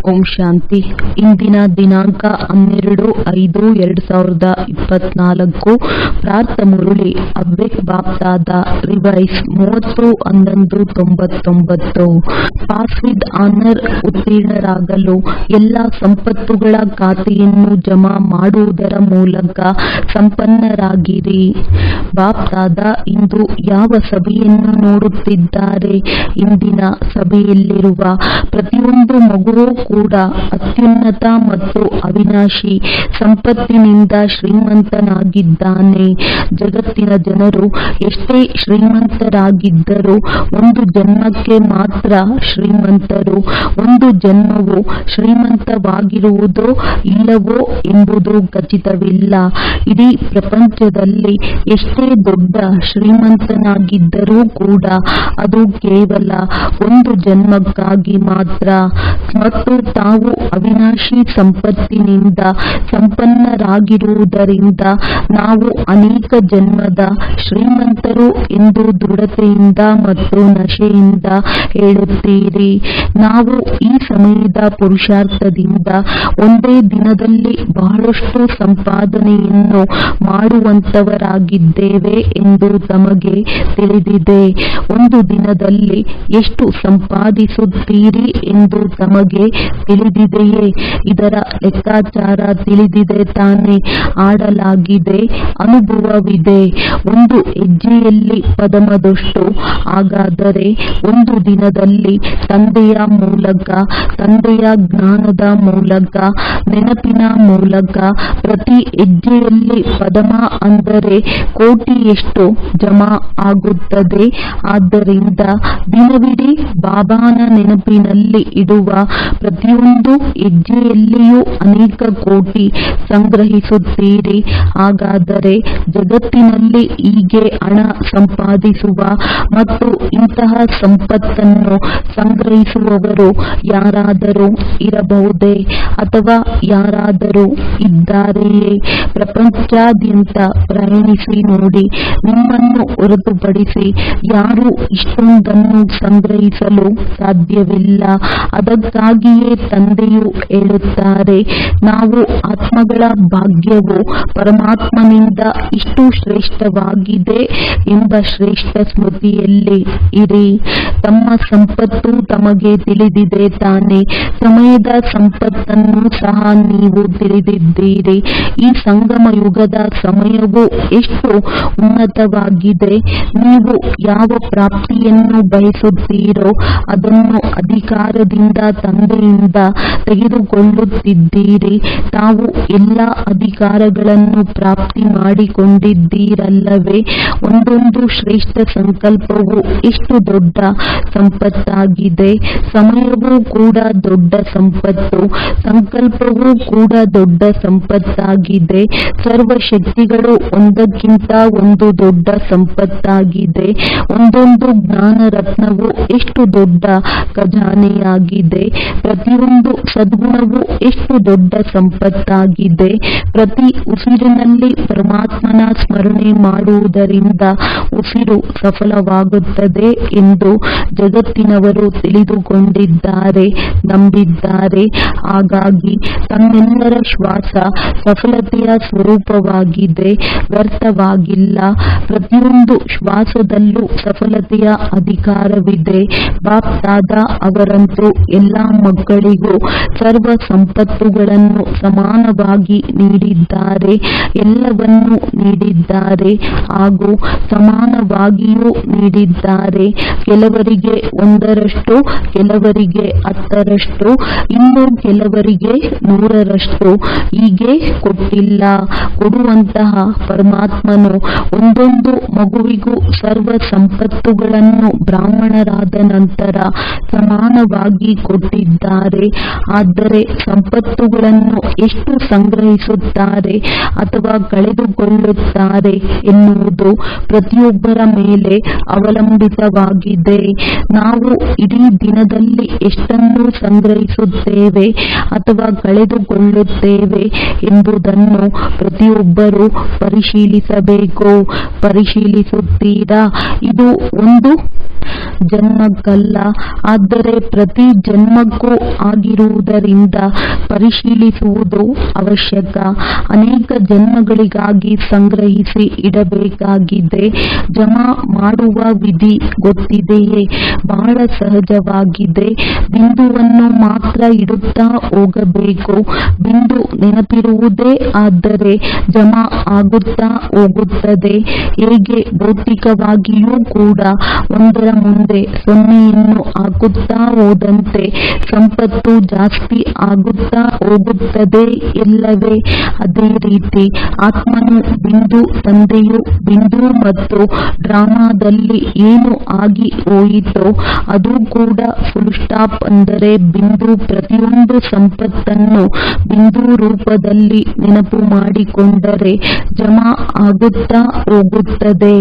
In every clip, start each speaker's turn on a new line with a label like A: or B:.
A: ಓಂ ಶಾಂತಿ. ಇಂದಿನ ದಿನಾಂಕ 12/5/2024. ಪ್ರಾರ್ಥ Murli Avyakt BapDada revise 30/11/99. Pass with honour. ಉತ್ತೀರ್ಣರಾಗಲು ಎಲ್ಲ ಸಂಪತ್ತುಗಳ ಖಾತೆಯನ್ನು ಜಮಾ ಮಾಡುವುದರ ಮೂಲಕ ಸಂಪನ್ನರಾಗಿರಿ. ಬಾಪ್ದಾದ ಇಂದು ಯಾವ ಸಭೆಯನ್ನು ನೋಡುತ್ತಿದ್ದಾರೆ? ಇಂದಿನ ಸಭೆಯಲ್ಲಿರುವ ಪ್ರತಿಯೊಂದು ಮಗುವೂ ಕೂಡ ಅತ್ಯುನ್ನತ ಮತ್ತು ಅವಿನಾಶಿ ಸಂಪತ್ತಿನಿಂದ ಶ್ರೀಮಂತನಾಗಿದ್ದಾನೆ. ಜಗತ್ತಿನ ಜನರು ಎಷ್ಟೇ ಶ್ರೀಮಂತರಾಗಿದ್ದರೂ ಒಂದು ಜನ್ಮಕ್ಕೆ ಮಾತ್ರ ಶ್ರೀಮಂತರು. ಒಂದು ಜನ್ಮವು ಶ್ರೀಮಂತವಾಗಿರುವುದೋ ಇಲ್ಲವೋ ಎಂಬುದು ಖಚಿತವಿಲ್ಲ. ಇಡೀ ಪ್ರಪಂಚದಲ್ಲಿ ಎಷ್ಟೇ ದೊಡ್ಡ ಶ್ರೀಮಂತನಾಗಿದ್ದರೂ ಕೂಡ ಅದು ಕೇವಲ ಒಂದು ಜನ್ಮಕ್ಕಾಗಿ ಮಾತ್ರ. ಮತ್ತು ತಾವು ಅವಿನಾಶಿ ಸಂಪತ್ತಿನಿಂದ ಸಂಪನ್ನರಾಗಿರುವುದರಿಂದ ನಾವು ಅನೇಕ ಜನ್ಮದ ಶ್ರೀಮಂತರು ಎಂದು ದೃಢತೆಯಿಂದ ಮತ್ತು ನಶೆಯಿಂದ ಹೇಳುತ್ತೀರಿ. ನಾವು ಈ ಸಮಯದ ಪುರುಷಾರ್ಥದಿಂದ ಒಂದೇ ದಿನದಲ್ಲಿ ಬಹಳಷ್ಟು ಸಂಪಾದನೆಯನ್ನು ಮಾಡುವಂತವರಾಗಿದ್ದೇವೆ ಎಂದು ತಮಗೆ ತಿಳಿದಿದೆ. ಒಂದು ದಿನದಲ್ಲಿ ಎಷ್ಟು ಸಂಪಾದಿಸುತ್ತೀರಿ ಎಂದು ತಮಗೆ ತಿಳಿದಿದೆಯೇ? ಇದರ ಲೆಕ್ಕಾಚಾರ ತಿಳಿದಿದೆ ತಾನೇ? ಆಡಲಾಗಿದೆ, ಅನುಭವವಿದೆ. ಒಂದು ಹೆಜ್ಜೆಯಲ್ಲಿ ಪದಮದಷ್ಟು. ಹಾಗಾದರೆ ಒಂದು ದಿನದಲ್ಲಿ ತಂದೆಯ ಮೂಲಕ, ತಂದೆಯ ಜ್ಞಾನದ ಮೂಲಕ, ನೆನಪಿನ ಮೂಲಕ ಪ್ರತಿ ಹೆಜ್ಜೆಯಲ್ಲಿ ಪದಮ ಅಂದರೆ ಕೋಟಿಯಷ್ಟು ಜಮಾ ಆಗುತ್ತದೆ. ಆದ್ದರಿಂದ ದಿನವಿಡೀ ಬಾಬಾನ ನೆನಪಿನಲ್ಲಿ ಇಡುವ ಪ್ರತಿಯೊಂದು ಹೆಜ್ಜೆಯಲ್ಲಿಯೂ ಅನೇಕ ಕೋಟಿ ಸಂಗ್ರಹಿಸುತ್ತೀರಿ. ಹಾಗಾದರೆ ಜಗತ್ತಿನಲ್ಲಿ ಹೀಗೆ ಹಣ ಸಂಪಾದಿಸುವ ಮತ್ತು ಇಂತಹ ಸಂಪತ್ತನ್ನು ಸಂಗ್ರಹಿಸುವವರು ಯಾರಾದರೂ ಇರಬಹುದೇ? ಅಥವಾ ಯಾರಾದರೂ ಇದ್ದಾರೆಯೇ? ಪ್ರಪಂಚಾದ್ಯಂತ ಪ್ರಯಾಣಿಸಿ ನೋಡಿ. ನಿಮ್ಮನ್ನು ಹೊರತುಪಡಿಸಿ ಯಾರೂ ಇಷ್ಟೊಂದನ್ನು ಸಂಗ್ರಹಿಸಲು ಸಾಧ್ಯವಿಲ್ಲ. ಅದಕ್ಕಾಗಿಯೇ ತಂದೆಯು ಹೇಳುತ್ತಾರೆ, ನಾವು ಆತ್ಮಗಳ ಭಾಗ್ಯವು ಪರಮಾತ್ಮನಿಂದ ಇಷ್ಟು ಶ್ರೇಷ್ಠವಾಗಿದೆ ಎಂಬ ಶ್ರೇಷ್ಠ ಸ್ಮೃತಿಯಲ್ಲಿ ಇರಿ. ತಮ್ಮ ಸಂಪತ್ತು ತಮಗೆ ತಿಳಿದಿದೆ ತಾನೇ? ಸಮಯದ ಸಂಪತ್ತನ್ನು ಸಹ ನೀವು ತಿಳಿದಿದ್ದೀರಿ. ಈ ಸಂಗಮ ಯುಗದ ಸಮಯವು ಎಷ್ಟು ಉನ್ನತವಾಗಿದೆ. ನೀವು ಯಾವ ಪ್ರಾಪ್ತಿಯನ್ನು ಬಯಸುತ್ತೀರೋ ಅದನ್ನು ಅಧಿಕಾರದಿಂದ ತಂದೆಯಿಂದ ತೆಗೆದುಕೊಳ್ಳುತ್ತಿದ್ದೀರಿ. ತಾವು ಎಲ್ಲ ಅಧಿಕಾರಗಳನ್ನು ಪ್ರಾಪ್ತಿ ಮಾಡಿಕೊಂಡಿದ್ದೀರಲ್ಲವೇ? ಒಂದೊಂದು ಶ್ರೇಷ್ಠ ಸಂಕಲ್ಪವು ಎಷ್ಟು ದೊಡ್ಡ ಸಂಪತ್ತಾಗಿದೆ. ಸಮಯವೂ ಕೂಡ ದೊಡ್ಡ ಸಂಪತ್ತು, ಸಂಕಲ್ಪವೂ ಕೂಡ ದೊಡ್ಡ ಸಂಪತ್ತಾಗಿದೆ. ಸರ್ವಶಕ್ತಿಗಳು ಒಂದಕ್ಕಿಂತ ಒಂದು ದೊಡ್ಡ ಸಂಪತ್ತಾಗಿದೆ. ಒಂದೊಂದು ಜ್ಞಾನ ರತ್ನವು ಎಷ್ಟು ದೊಡ್ಡ ಖಜಾನೆಯಾಗಿದೆ. ಪ್ರತಿಯೊಂದು ಸದ್ಗುಣವು ಎಷ್ಟು ದೊಡ್ಡ ಸಂಪತ್ತಾಗಿದೆ. ಪ್ರತಿ ಉಸಿರಿನಲ್ಲಿ ಪರಮಾತ್ಮನ ಸ್ಮರಣೆ ಮಾಡುವುದರಿಂದ ಉಸಿರು ಸಫಲವಾಗುತ್ತದೆ ಎಂದು ಜಗತ್ತಿನವರು ತಿಳಿದುಕೊಂಡಿದ್ದಾರೆ, ನಂಬಿದ್ದಾರೆ. ಹಾಗಾಗಿ ತಮ್ಮೆಲ್ಲರ ಶ್ವಾಸ ಸಫಲತೆಯ ಸ್ವರೂಪವಾಗಿದೆ, ವ್ಯರ್ಥವಾಗಿಲ್ಲ. ಪ್ರತಿಯೊಂದು ಶ್ವಾಸದಲ್ಲೂ ಸಫಲತೆಯ ಅಧಿಕಾರವಿದೆ. ಬಾಪ್ದಾದ ಅವರಂತೂ ಎಲ್ಲ ಮಕ್ಕಳಿಗೂ ಸರ್ವ ಸಂಪತ್ತುಗಳನ್ನು ಸಮಾನವಾಗಿ ನೀಡಿದ್ದಾರೆ. ಎಲ್ಲವನ್ನೂ ನೀಡಿದ್ದಾರೆ ಹಾಗೂ ಸಮಾನವಾಗಿಯೂ ನೀಡಿದ್ದಾರೆ. ಕೆಲವರಿಗೆ 1ರಷ್ಟು, ಕೆಲವರಿಗೆ 10ರಷ್ಟು, ಇನ್ನು ಕೆಲವರಿಗೆ 100ರಷ್ಟು. ಹೀಗೆ ಕೊಟ್ಟಿಲ್ಲ. ಕೊಡುವಂತಹ ಪರಮಾತ್ಮನು ಒಂದೊಂದು ಮಗುವಿಗೂ ಸರ್ವ ಸಂಪತ್ತುಗಳನ್ನು ಬ್ರಾಹ್ಮಣರಾದ ನಂತರ ಸಮಾನವಾಗಿ ಕೊಟ್ಟಿದ್ದಾರೆ. ಆದರೆ ಸಂಪತ್ತುಗಳನ್ನು ಎಷ್ಟು ಸಂಗ್ರಹಿಸುತ್ತಾರೆ ಅಥವಾ ಕಳೆದುಕೊಳ್ಳುತ್ತಾರೆ ಎನ್ನುವುದು ಪ್ರತಿಯೊಬ್ಬರ ಮೇಲೆ ಅವಲಂಬಿತವಾಗಿದೆ. ನಾವು ಇಡೀ ದಿನದಲ್ಲಿ ಎಷ್ಟನ್ನು ಸಂಗ್ರಹಿಸುತ್ತೇವೆ ಅಥವಾ ಕಳೆದುಕೊಳ್ಳುತ್ತೇವೆ ಎಂಬುದನ್ನು ಪ್ರತಿಯೊಬ್ಬರೂ ಪರಿಶೀಲಿಸಬೇಕು. ಪರಿಶೀಲಿಸುತ್ತೀರಾ? ಇದು ಒಂದು ಜನ್ಮಕ್ಕಲ್ಲ, ಆದರೆ ಪ್ರತಿ ಜನ್ಮಕ್ಕೂ ಆಗಿರುವುದರಿಂದ ಪರಿಶೀಲಿಸುವುದು ಅವಶ್ಯಕ. ಅನೇಕ ಜನ್ಮಗಳಿಗಾಗಿ ಸಂಗ್ರಹಿಸಿ ಇಡಬೇಕಾಗಿದೆ. ಜಮಾ ಮಾಡುವ ವಿಧಿ ಗೊತ್ತಿದೆಯೇ? ಬಹಳ ಸಹಜವಾಗಿದೆ. ಬಿಂದುವನ್ನು ಮಾತ್ರ ಇಡುತ್ತಾ ಹೋಗಬೇಕು. ಬಿಂದು ನೆನಪಿರುವುದೇ ಆದರೆ ಜಮಾ ಆಗುತ್ತಾ ಹೋಗುತ್ತದೆ. ಹೇಗೆ ಭೌತಿಕವಾಗಿಯೂ ಕೂಡ ಒಂದರ ಮುಂದೆ ಸೊನ್ನೆಯನ್ನು ಹಾಕುತ್ತಾ ಹೋದಂತೆ ಸಂಪತ್ತು ಜಾಸ್ತಿ ಆಗುತ್ತಾ ಹೋಗುತ್ತದೆ ಎಲ್ಲವೇ? ಅದೇ ರೀತಿ ಆತ್ಮನು ಬಿಂದು, ತಂದೆಯು ಬಿಂದು ಮತ್ತು ಡ್ರಾಮಾದಲ್ಲಿ ಏನು ಆಗಿ ಹೋಯಿತೋ ಅದು ಕೂಡ ಫುಲ್ ಸ್ಟಾಪ್ ಅಂದರೆ ಬಿಂದು. ಪ್ರತಿಯೊಂದು ಸಂಪತ್ತನ್ನು ಬಿಂದು ರೂಪದಲ್ಲಿ ನೆನಪು ಮಾಡಿಕೊಂಡರೆ ಜಮಾ ಆಗುತ್ತಾ ಹೋಗುತ್ತದೆ.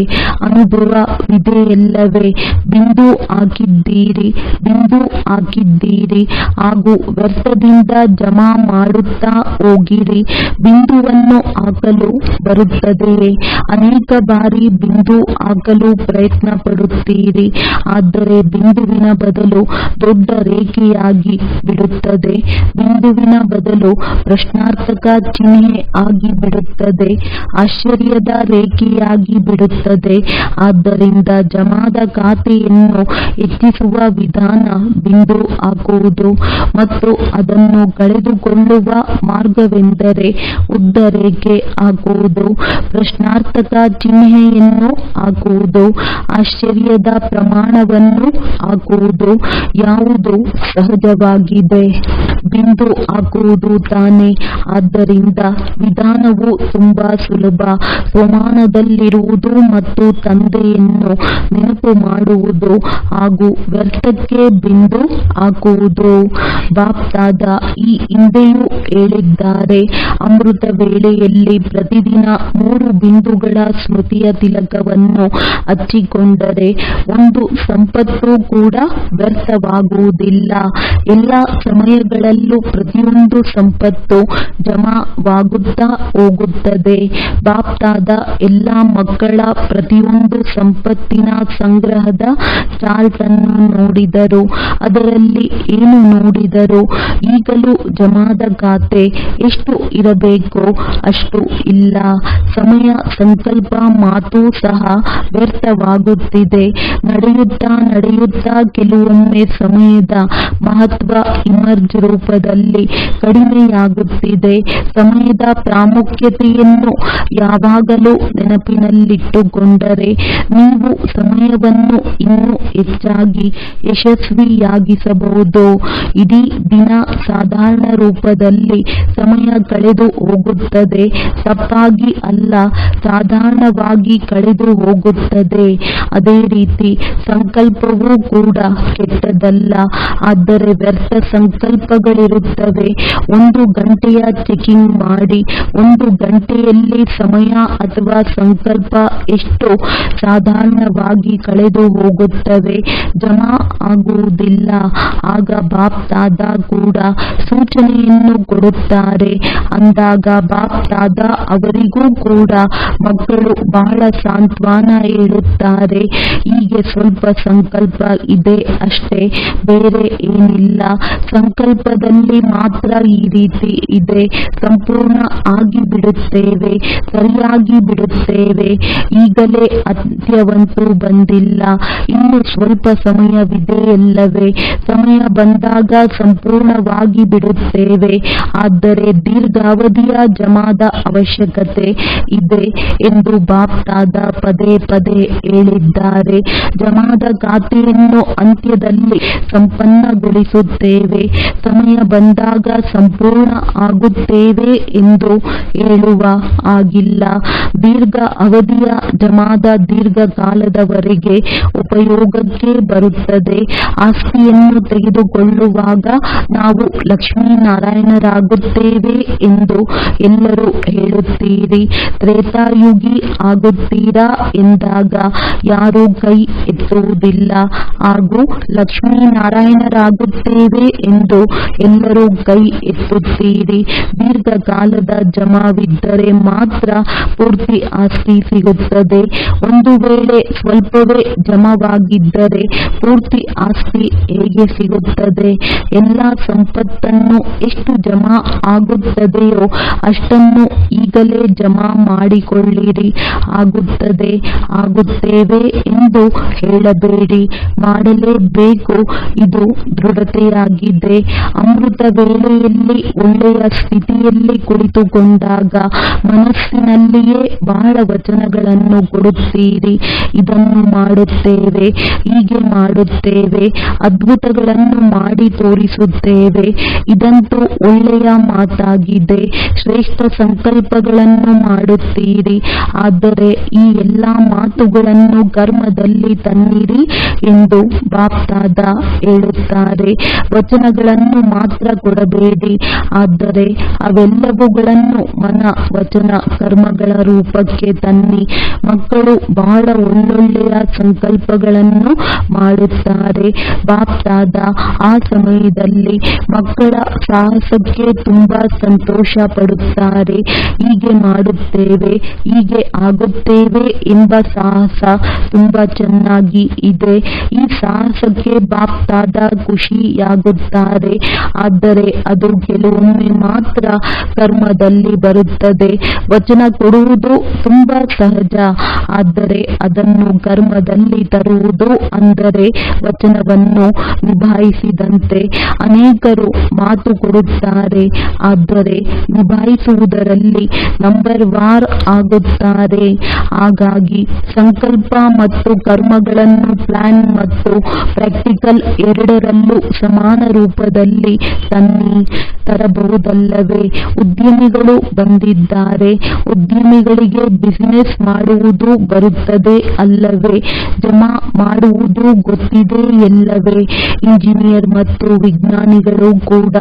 A: ಅನುಭವವಿದೆಯಲ್ಲವೇ? ಬಿಂದು ಹಾಕಿದ್ದೀರಿ, ಬಿಂದು ಹಾಕಿದ್ದೀರಿ ಹಾಗೂ ವ್ಯರ್ಥದಿಂದ ಜಮಾ ಮಾಡುತ್ತಾ ಹೋಗಿರಿ. ಬಿಂದುವನ್ನು ಹಾಕಲು ಬರುತ್ತದೆಯೇ? ಅನೇಕ ಬಾರಿ ಬಿಂದು ಹಾಕಲು ಪ್ರಯತ್ನ ಪಡುತ್ತೀರಿ, ಆದರೆ ಬಿಂದುವಿನ ಬದಲು ದೊಡ್ಡ ರೇಖೆಯಾಗಿ ಬಿಡುತ್ತದೆ. ಬಿಂದುವಿನ ಬದಲು ಪ್ರಶ್ನಾರ್ಥಕ ಚಿಹ್ನೆ ಆಗಿ ಬಿಡುತ್ತದೆ. ಆಶ್ಚರ್ಯದ ರೇಖೆಯಾಗಿ ಬಿಡುತ್ತದೆ. ಆದ್ದರಿಂದ ಜಮಾದ ಖಾತೆಯನ್ನು ಹೆಚ್ಚಿಸುವ ವಿಧಾನ ಬಿಂದು ಹಾಕುವುದು ಮತ್ತು ಅದನ್ನು ಕಳೆದುಕೊಳ್ಳುವ ಮಾರ್ಗವೆಂದರೆ ಉದ್ದ ರೇಖೆ ಹಾಕುವುದು, ಪ್ರಶ್ನಾರ್ಥಕ ಚಿಹ್ನೆಯನ್ನು ಹಾಕುವುದು, ಆಶ್ಚರ್ಯದ ಪ್ರಮಾಣವನ್ನು ಹಾಕುವುದು. ಯಾವುದು ಸಹಜವಾಗಿದೆ? ಬಿಂದು ಹಾಕುವುದು ತಾನೇ. ಆದ್ದರಿಂದ ವಿಧಾನವು ತುಂಬಾ ಸುಲಭ. ಸೋಮಾನದಲ್ಲಿರುವುದು ಮತ್ತು ತಂದೆಯನ್ನು ನೆನಪು ಮಾಡುವುದು ಹಾಗೂ ವ್ಯರ್ಥಕ್ಕೆ ಬಿಂದು ಹಾಕುವುದು. ಬಾಪ್ದಾದ ಈ ಹಿಂದೆಯೂ ಹೇಳಿದ್ದಾರೆ, ಅಮೃತ ವೇಳೆಯಲ್ಲಿ ಪ್ರತಿದಿನ 3 ಬಿಂದುಗಳ ಸ್ಮೃತಿಯ ತಿಲಕವನ್ನು ಹಚ್ಚಿಕೊಂಡರೆ ಒಂದು ಸಂಪತ್ತು ಕೂಡ ವ್ಯರ್ಥವಾಗುವುದಿಲ್ಲ. ಎಲ್ಲ ಸಮಯಗಳಲ್ಲೂ ಪ್ರತಿಯೊಂದು ಸಂಪತ್ತು ಜಮಾವಾಗುತ್ತಾ ಹೋಗುತ್ತದೆ. ಬಾಪ್ದಾದ ಎಲ್ಲ ಮಕ್ಕಳ ಪ್ರತಿಯೊಂದು ಸಂಪತ್ತಿನ ಸಂಗ್ರಹದ ಚಾರ್ಟ್ ಅನ್ನು ನೋಡಿದರು. ಅದರಲ್ಲಿ ಏನು ನೋಡಿದರು? ಈಗಲೂ ಜಮಾದ ಖಾತೆ ಎಷ್ಟು ಇರಬೇಕೋ ಅಷ್ಟು ಇಲ್ಲ. ಸಮಯ, ಸಂಕಲ್ಪ, ಮಾತು ಸಹ ವ್ಯರ್ಥವಾಗುತ್ತಿದೆ. ನಡೆಯುತ್ತಾ ಕೆಲವೊಮ್ಮೆ ಸಮಯದ ಮಹತ್ವ ಇಮರ್ಜ್ ರೂಪದಲ್ಲಿ ಕಡಿಮೆಯಾಗುತ್ತಿದೆ. ಸಮಯದ ಪ್ರಾಮುಖ್ಯತೆಯನ್ನು ಯಾವಾಗಲೂ ನೆನಪಿನಲ್ಲಿಟ್ಟುಕೊಂಡರೆ ನೀವು ಸಮಯವನ್ನು ಇನ್ನೂ ಹೆಚ್ಚಾಗಿ ಯಶಸ್ವಿಯಾಗಿಸಬಹುದು. ಇಡೀ ದಿನ ಸಾಧಾರಣ ರೂಪದಲ್ಲಿ ಸಮಯ ಕಳೆದು ಹೋಗುತ್ತದೆ. ತಪ್ಪಾಗಿ ಅಲ್ಲ, ಸಾಧಾರಣವಾಗಿ ಕಳೆದು ಹೋಗುತ್ತದೆ. ಅದೇ ರೀತಿ ಸಂಕಲ್ಪವೂ ಕೂಡ ಕೆಟ್ಟದಲ್ಲ, ಆದರೆ ವ್ಯರ್ಥ ಸಂಕಲ್ಪಗಳಿರುತ್ತವೆ. 1 ಗಂಟೆಯ ಚೆಕಿಂಗ್ ಮಾಡಿ. 1 ಗಂಟೆಯಲ್ಲಿ ಸಮಯ ಅಥವಾ ಸಂಕಲ್ಪ ಎಷ್ಟು ಸಾಧಾರಣವಾಗಿ ಕಳೆದು ಹೋಗುತ್ತವೆ, ಜಮಾ ಆಗುವುದಿಲ್ಲ. ಆಗ ಬಾಪ್ ದಾದಾ ಕೂಡ ಸೂಚನೆಯನ್ನು ಕೊಡುತ್ತಾರೆ. ಅಂದಾಗ ಬಾಪ್ ದಾದಾ ಅವರಿಗೂ ಕೂಡ ಮಕ್ಕಳು ಬಹಳ ಸಾಂತ್ವನ ಹೇಳುತ್ತಾರೆ. ಹೀಗೆ ಸ್ವಲ್ಪ ಸಂಕಲ್ಪ ಇದೆ ಅಷ್ಟೇ, ಬೇರೆ ಏನಿಲ್ಲ. ಸಂಕಲ್ಪದಲ್ಲಿ ಮಾತ್ರ ಈ ರೀತಿ ಇದೆ. ಸಂಪೂರ್ಣ ಆಗಿಬಿಡುತ್ತೇವೆ, ಸರಿಯಾಗಿ ಬಿಡುತ್ತೇವೆ. ಈಗಲೇ ಅಂತ್ಯವಂತೂ ಬಂದಿಲ್ಲ, ಇನ್ನು ಸ್ವಲ್ಪ ಸಮಯವಿದೆಯಲ್ಲವೇ? ಸಮಯ ಬಂದಾಗ ಸಂಪೂರ್ಣವಾಗಿ ಬಿಡುತ್ತೇವೆ. ಆದರೆ ದೀರ್ಘಾವಧಿಯ ಜಮಾದ ಅವಶ್ಯಕತೆ ಇದೆ ಎಂದು ಬಾಪ್ ದಾದಾ ಪದೇ ಪದೇ ಹೇಳಿದ್ದಾರೆ. ಜಮಾದ ಖಾತೆಯನ್ನು ಅಂತ್ಯದಲ್ಲಿ ಸಂಪನ್ನಗೊಳಿಸುತ್ತೇವೆ. ಸಮಯ ಬಂದಾಗ ಸಂಪೂರ್ಣ ಆಗುತ್ತೇವೆ ಎಂದು ಹೇಳುವ ಹಾಗಿಲ್ಲ. ದೀರ್ಘ ಅವಧಿಯ ಜಮಾದ ದೀರ್ಘಕಾಲದವರೆಗೆ ಉಪಯೋಗಕ್ಕೆ ಬರುತ್ತದೆ. ಆಸ್ತಿಯನ್ನು ತೆಗೆದುಕೊಳ್ಳುವಾಗ ನಾವು ಲಕ್ಷ್ಮೀನಾರಾಯಣರಾಗುತ್ತೇವೆ ಎಂದು ಎಲ್ಲರೂ ಹೇಳುತ್ತೀರಿ. ತ್ರೇತಾಯುಗಿ ಆಗುತ್ತೀರಾ ಎಂದಾಗ ಯಾರೂ ಕೈ ಎತ್ತುವುದಿಲ್ಲ. ಹಾಗೂ ಲಕ್ಷ್ಮೀನಾರಾಯಣರಾಗುತ್ತೇವೆ ಎಂದು ಎಲ್ಲರೂ ಕೈ ಎತ್ತುತ್ತೀರಿ. ದೀರ್ಘಕಾಲದ ಜಮಾವಿದ್ದರೆ ಮಾತ್ರ ಪೂರ್ತಿ ಆಸ್ತಿ ಸಿಗುತ್ತದೆ. ಒಂದು ವೇಳೆ ಸ್ವಲ್ಪವೇ ಜಮವಾಗಿದ್ದರೆ ಪೂರ್ತಿ ಆಸ್ತಿ ಹೇಗೆ ಸಿಗುತ್ತದೆ? ಎಲ್ಲ ಸಂಪತ್ತನ್ನು ಎಷ್ಟು ಜಮಾ ಆಗುತ್ತದೆಯೋ ಅಷ್ಟನ್ನು ಈಗಲೇ ಜಮಾ ಮಾಡಿಕೊಳ್ಳಿರಿ. ಆಗುತ್ತೇವೆ ಎಂದು ಹೇಳಬೇಡಿ, ಮಾಡಲೇಬೇಕು. ಇದು ದೃಢತೆಯಾಗಿದೆ. ಅಮೃತ ವೇಳೆಯಲ್ಲಿ ಒಳ್ಳೆಯ ಸ್ಥಿತಿಯಲ್ಲಿ ಕುಳಿತುಕೊಂಡಾಗ ಮನಸ್ಸಿನಲ್ಲಿಯೇ ಬಹಳ ವಚನಗಳನ್ನು ಕೊಡುತ್ತೀರಿ. ಇದನ್ನು ಮಾಡುತ್ತೇವೆ, ಹೀಗೆ ಮಾಡುತ್ತೇವೆ, ಅದ್ಭುತಗಳನ್ನು ಮಾಡಿ ತೋರಿಸುತ್ತೇವೆ. ಇದಂತೂ ಒಳ್ಳೆಯ ಮಾತಾಗಿದೆ. ಶ್ರೇಷ್ಠ ಸಂಕಲ್ಪಗಳನ್ನು ಮಾಡುತ್ತೀರಿ. ಆದರೆ ಈ ಎಲ್ಲ ಮಾತುಗಳನ್ನು ಕರ್ಮದಲ್ಲಿ ತನ್ನಿರಿ ಎಂದು ಬಾಪ್ದಾದ ಹೇಳುತ್ತಾರೆ. ವಚನಗಳನ್ನು ಮಾತ್ರ ಕೊಡಬೇಡಿ, ಆದರೆ ಅವೆಲ್ಲವುಗಳನ್ನು ಮನ, ವಚನ, ಕರ್ಮಗಳ ರೂಪಕ್ಕೆ ತನ್ನಿ. ಮಕ್ಕಳು ಬಹಳ ಒಳ್ಳೊಳ್ಳೆಯ ಸಂಕಲ್ಪಗಳನ್ನು ಮಾಡುತ್ತಾರೆ. ಬಾಪ್ದಾದ ಆ ಸಮಯದಲ್ಲಿ ಮಕ್ಕಳ ಸಾಹಸಕ್ಕೆ ತುಂಬಾ ಸಂತೋಷ ಪಡುತ್ತಾರೆ. ಹೀಗೆ ಮಾಡುತ್ತೇವೆ, ಹೀಗೆ ಆಗುತ್ತೇವೆ ಎಂಬ ಸಾಹಸ ತುಂಬಾ ಚೆನ್ನಾಗಿ ಇದೆ. ಈ ಸಾಹಸಕ್ಕೆ ಬಾಪ್ದಾದ ಖುಷಿಯಾಗುತ್ತಾರೆ. ಆದರೆ ಅದು ಕೆಲವೊಮ್ಮೆ ಮಾತ್ರ ಕರ್ಮದಲ್ಲಿ ಬರುತ್ತದೆ. ವಚನ ಕೊಡುವುದು ತುಂಬಾ ಸಹಜ, ಆದರೆ ಅದನ್ನು ಕರ್ಮದಲ್ಲಿ ತರುವುದು ಅಂದರೆ ವಚನವನ್ನು ನಿಭಾಯಿಸಿದಂತೆ. ಅನೇಕರು ಮಾತು ಕೊಡುತ್ತಾರೆ, ಆದರೆ ನಿಭಾಯಿಸುವುದರಲ್ಲಿ ನಂಬರ್ ವಾರ್ ಆಗುತ್ತಾರೆ. ಹಾಗಾಗಿ ಸಂಕಲ್ಪ ಮತ್ತು ಕರ್ಮಗಳನ್ನು ಪ್ಲಾನ್ ಮತ್ತು ಪ್ರಾಕ್ಟಿಕಲ್ ಎರಡರಲ್ಲೂ ಸಮಾನ ರೂಪದಲ್ಲಿ ತರಬಹುದಲ್ಲವೇ? ಉದ್ಯಮಿಗಳು ಬಂದಿದ್ದಾರೆ. ಉದ್ಯಮಿಗಳಿಗೆ ಬಿಸಿನೆಸ್ ಮಾಡುವುದು ಬರುತ್ತದೆ ಅಲ್ಲವೇ? ಜಮಾ ಮಾಡುವುದು ಗೊತ್ತಿದೆ ಎಲ್ಲವೇ? ಇಂಜಿನಿಯರ್ ಮತ್ತು ವಿಜ್ಞಾನಿಗಳು ಕೂಡ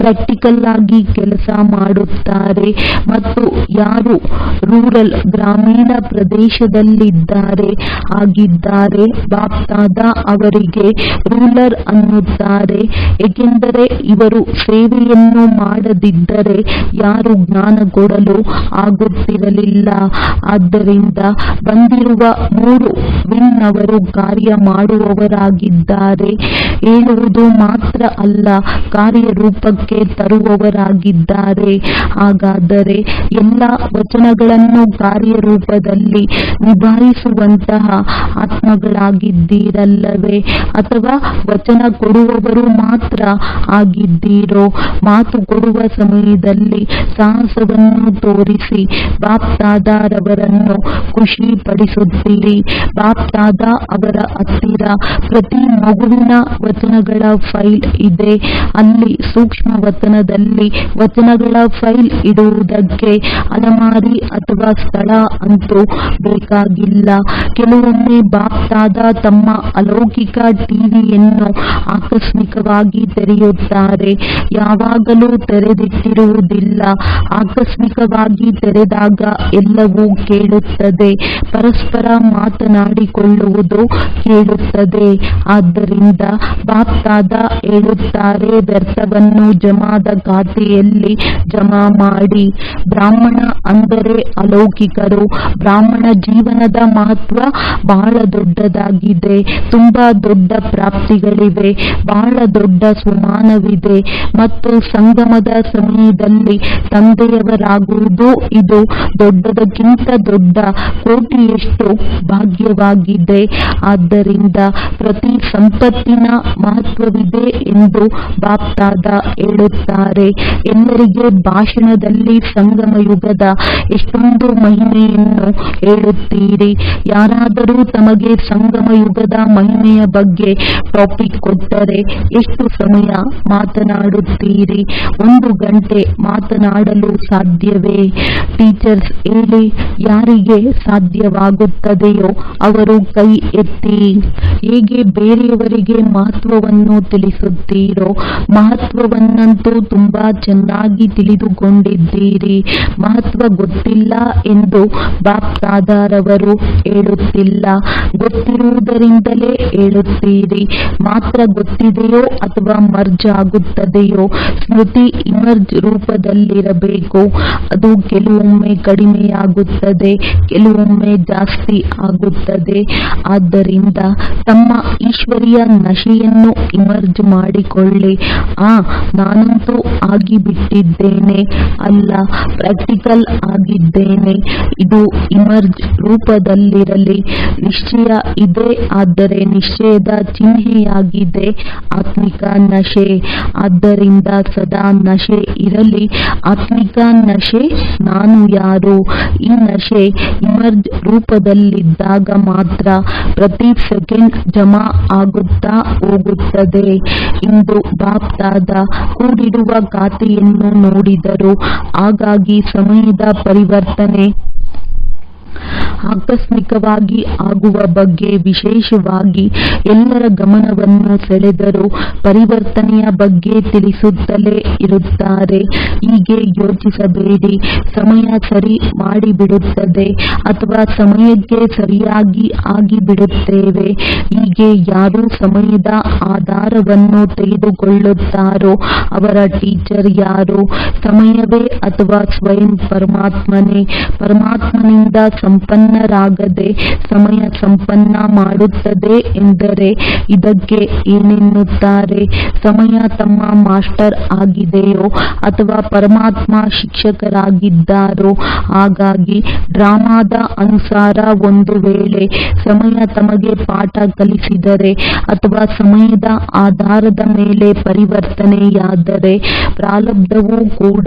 A: ಪ್ರಾಕ್ಟಿಕಲ್ ಆಗಿ ಕೆಲಸ ಮಾಡುತ್ತಾರೆ. ಮತ್ತು ಯಾರು ರೂರಲ್ ಗ್ರಾಮೀಣ ಪ್ರದೇಶದಲ್ಲಿದ್ದಾರೆ ಆಗಿದ್ದಾರೆ, ಬಾಪ್ದಾದ ಅವರಿಗೆ ರೂಲರ್ ಅನ್ನುತ್ತಾರೆ. ಏಕೆಂದರೆ ಇವರು ಸೇವೆಯನ್ನು ಮಾಡದಿದ್ದರೆ ಯಾರು ಜ್ಞಾನ ಕೊಡಲು ಆಗುತ್ತಿರಲಿಲ್ಲ. ಆದ್ದರಿಂದ ಬಂದಿರುವ 3 ವಿನ್ ಅವರು ಕಾರ್ಯ ಮಾಡುವವರಾಗಿದ್ದಾರೆ. ಹೇಳುವುದು ಮಾತ್ರ ಅಲ್ಲ, ಕಾರ್ಯರೂಪಕ್ಕೆ ತರುವವರಾಗಿದ್ದಾರೆ. ಹಾಗಾದರೆ ಎಲ್ಲ ವಚನಗಳನ್ನು ಕಾರ್ಯರೂಪದಲ್ಲಿ ನಿಭಾಯಿಸುವಂತಹ ಆತ್ಮಗಳಾಗಿದ್ದೀರಲ್ಲವೇ? ಅಥವಾ ವಚನ ಕೊಡುವವರು ಮಾತ್ರ ಆಗಿದ್ದೀರೋ? ಮಾತು ಕೊಡುವ ಸಮಯದಲ್ಲಿ ಸಾಹಸವನ್ನು ತೋರಿಸಿ ಬಾಪ್ದಾದರವರನ್ನು ಖುಷಿ ಪಡಿಸುತ್ತೀರಿ. ಬಾಪ್ದಾದ ಅವರ ಹತ್ತಿರ ಪ್ರತಿ ಮಗುವಿನ ವಚನಗಳ ಫೈಲ್ ಇದೆ. ಅಲ್ಲಿ ಸೂಕ್ಷ್ಮ ವತನದಲ್ಲಿ ವಚನಗಳ ಫೈಲ್ ಇಡುವುದಕ್ಕೆ ಅಲಮಾರಿ ಅಥವಾ ಸ್ಥಳ ಅಂತೂ ಬೇಕಾಗಿಲ್ಲ. ಕೆಲವೊಮ್ಮೆ ಬಾಪ್ದಾದ ತಮ್ಮ ಅಲೌಕಿಕ ಟಿವಿಯನ್ನು ಆಕಸ್ಮಿಕವಾಗಿ ತೆರೆಯುತ್ತಾರೆ. ಯಾವಾಗಲೂ ತೆರೆದಿಟ್ಟಿರುವುದಿಲ್ಲ. ಆಕಸ್ಮಿಕವಾಗಿ ತೆರೆದಾಗ ಎಲ್ಲವೂ ಕೇಳುತ್ತದೆ. ಪರಸ್ಪರ ಮಾತನಾಡಿಕೊಳ್ಳುವುದು ಕೇಳುತ್ತದೆ. ಆದ್ದರಿಂದ ಬಾಪ್ದಾದ ಹೇಳುತ್ತಾರೆ, ವ್ಯರ್ಥವನ್ನು ಜಮಾದ ಖಾತೆಯಲ್ಲಿ ಜಮಾ ಮಾಡಿ. ಬ್ರಾಹ್ಮಣ ಅಂದರೆ ಅಲೌಕಿಕರು. ಬ್ರಾಹ್ಮಣ ಜೀವನದ ಮಹತ್ವ ಬಹಳ ದೊಡ್ಡದಾಗಿದೆ. ತುಂಬಾ ದೊಡ್ಡ ಪ್ರಾಪ್ತಿಗಳಿವೆ, ಬಹಳ ದೊಡ್ಡ ಸ್ವಮಾನವಿದೆ. ಮತ್ತು ಸಂಗಮದ ಸಮಯದಲ್ಲಿ ತಂದೆಯವರಾಗುವುದು ಇದು ದೊಡ್ಡದಕ್ಕಿಂತ ದೊಡ್ಡ ಕೋಟಿಯಷ್ಟು ಭಾಗ್ಯವಾಗಿದೆ. ಆದ್ದರಿಂದ ಪ್ರತಿ ಸಂಪತ್ತಿನ ಮಹತ್ವವಿದೆ ಎಂದು ಬಾಪ್ದಾದ ಹೇಳುತ್ತಾರೆ. ಎಲ್ಲರಿಗೆ ಭಾಷಣದಲ್ಲಿ ಸಂಗಮ ಯುಗದ ಎಷ್ಟೊಂದು ಮಹಿಮೆಯನ್ನು ಹೇಳುತ್ತೀರಿ. ಯಾರಾದರೂ ತಮಗೆ ಸಂಗಮ ಯುಗದ ಮಹಿಮೆಯ ಬಗ್ಗೆ ಟಾಪಿಕ್ ಕೊಟ್ಟರೆ ಎಷ್ಟು ಸಮಯ ಮಾತನಾಡುತ್ತೀರಿ? 1 ಗಂಟೆ ಮಾತನಾಡಲು ಸಾಧ್ಯವೇ? ಟೀಚರ್ಸ್ ಹೇಳಿ, ಯಾರಿಗೆ ಸಾಧ್ಯವಾಗುತ್ತದೆಯೋ ಅವರು ಕೈ ಎತ್ತಿ. ಹೇಗೆ ಬೇರೆಯವರಿಗೆ ಮಹತ್ವವನ್ನು ತಿಳಿಸುತ್ತೀರೋ, ಮಹತ್ವವನ್ನಂತೂ ತುಂಬಾ ಚೆನ್ನಾಗಿ ತಿಳಿದುಕೊಂಡಿದ್ದೀರಿ. ಮಹತ್ವ ಗೊತ್ತಿಲ್ಲ ಎಂದು ಬಾಪ್ದಾದರವರು ಹೇಳುತ್ತಿಲ್ಲ, ಗೊತ್ತಿರುವುದರಿಂದಲೇ ಹೇಳುತ್ತೀರಿ. ಮಾತ್ರ ಗೊತ್ತಿದೆಯೋ ಅಥವಾ ಮರ್ಜ ಆಗುತ್ತದೆಯೋ ಸ್ಮೃತಿ ಇಮರ್ಜ್ ರೂಪದಲ್ಲಿರಬೇಕು. ಅದು ಕೆಲವೊಮ್ಮೆ ಕಡಿಮೆಯಾಗುತ್ತದೆ, ಕೆಲವೊಮ್ಮೆ ಜಾಸ್ತಿ ಆಗುತ್ತದೆ. ಆದ್ದರಿಂದ ತಮ್ಮ ಈಶ್ವರಿಯ ನಶೆಯನ್ನು ಇಮರ್ಜ್ ಮಾಡಿಕೊಳ್ಳಿ. ನಾನಂತೂ ಆಗಿಬಿಟ್ಟಿದ್ದೇನೆ, ಅಲ್ಲ ಪ್ರಾಕ್ಟಿಕಲ್ ಆಗಿದ್ದೇನೆ. ಇದು ಇಮರ್ಜ್ ರೂಪದಲ್ಲಿರಲಿ. ನಿಶ್ಚಯ ಇದೆ, ಆದರೆ ನಿಶ್ಚಯದ ಚಿಹ್ನೆಯಾಗಿದೆ ಆತ್ಮಿಕ ನಶೆ. ಆದ್ದರಿಂದ ಸದಾ ನಶೆ ಇರಲಿ. ಆತ್ಮಿಕ ನಶೆ ನಾನು ಯಾರು. ಈ ನಶೆ ಇಮರ್ಜ್ ರೂಪದಲ್ಲಿದ್ದಾಗ ಮಾತ್ರ ಪ್ರತಿ ಸೆಕೆಂಡ್ ಜಮಾ ಆಗುತ್ತಾ ಹೋಗುತ್ತದೆ. ಇಂದು ಬಾಪ್ದಾದ ಕೂಡಿಡುವ ಖಾತೆಯನ್ನು ನೋಡಿದರು. ಹಾಗಾಗಿ ಸಮಯದ ಪರಿವರ್ತನೆ ಆಕಸ್ಮಿಕವಾಗಿ ಆಗುವ ಬಗ್ಗೆ ವಿಶೇಷವಾಗಿ ಎಲ್ಲರ ಗಮನವನ್ನು ಸೆಳೆದರು. ಪರಿವರ್ತನೆಯ ಬಗ್ಗೆ ತಿಳಿಸುತ್ತಲೇ ಇರುತ್ತಾರೆ. ಹೀಗೆ ಯೋಚಿಸಬೇಡಿ, ಸಮಯ ಸರಿ ಮಾಡಿಬಿಡುತ್ತದೆ ಅಥವಾ ಸಮಯಕ್ಕೆ ಸರಿಯಾಗಿ ಆಗಿಬಿಡುತ್ತೇವೆ. ಹೀಗೆ ಯಾರು ಸಮಯದ ಆಧಾರವನ್ನು ತೆಗೆದುಕೊಳ್ಳುತ್ತಾರೋ ಅವರ ಟೀಚರ್ ಯಾರು? ಸಮಯವೇ ಅಥವಾ ಸ್ವಯಂ ಪರಮಾತ್ಮನೇ? ಪರಮಾತ್ಮನಿಂದ ಸಂಪನ್ನರಾಗದೆ ಸಮಯ ಸಂಪನ್ನ ಮಾಡುತ್ತದೆ ಎಂದರೆ ಇದಕ್ಕೆ ಏನೆನ್ನುತ್ತಾರೆ? ಸಮಯ ತಮ್ಮ ಮಾಸ್ಟರ್ ಆಗಿದೆಯೋ ಅಥವಾ ಪರಮಾತ್ಮ ಶಿಕ್ಷಕರಾಗಿದ್ದಾರೋ? ಹಾಗಾಗಿ ಡ್ರಾಮಾದ ಅನುಸಾರ ಒಂದು ವೇಳೆ ಸಮಯ ತಮಗೆ ಪಾಠ ಕಲಿಸಿದರೆ ಅಥವಾ ಸಮಯದ ಆಧಾರದ ಮೇಲೆ ಪರಿವರ್ತನೆಯಾದರೆ ಪ್ರಾರಬ್ಧವೂ ಕೂಡ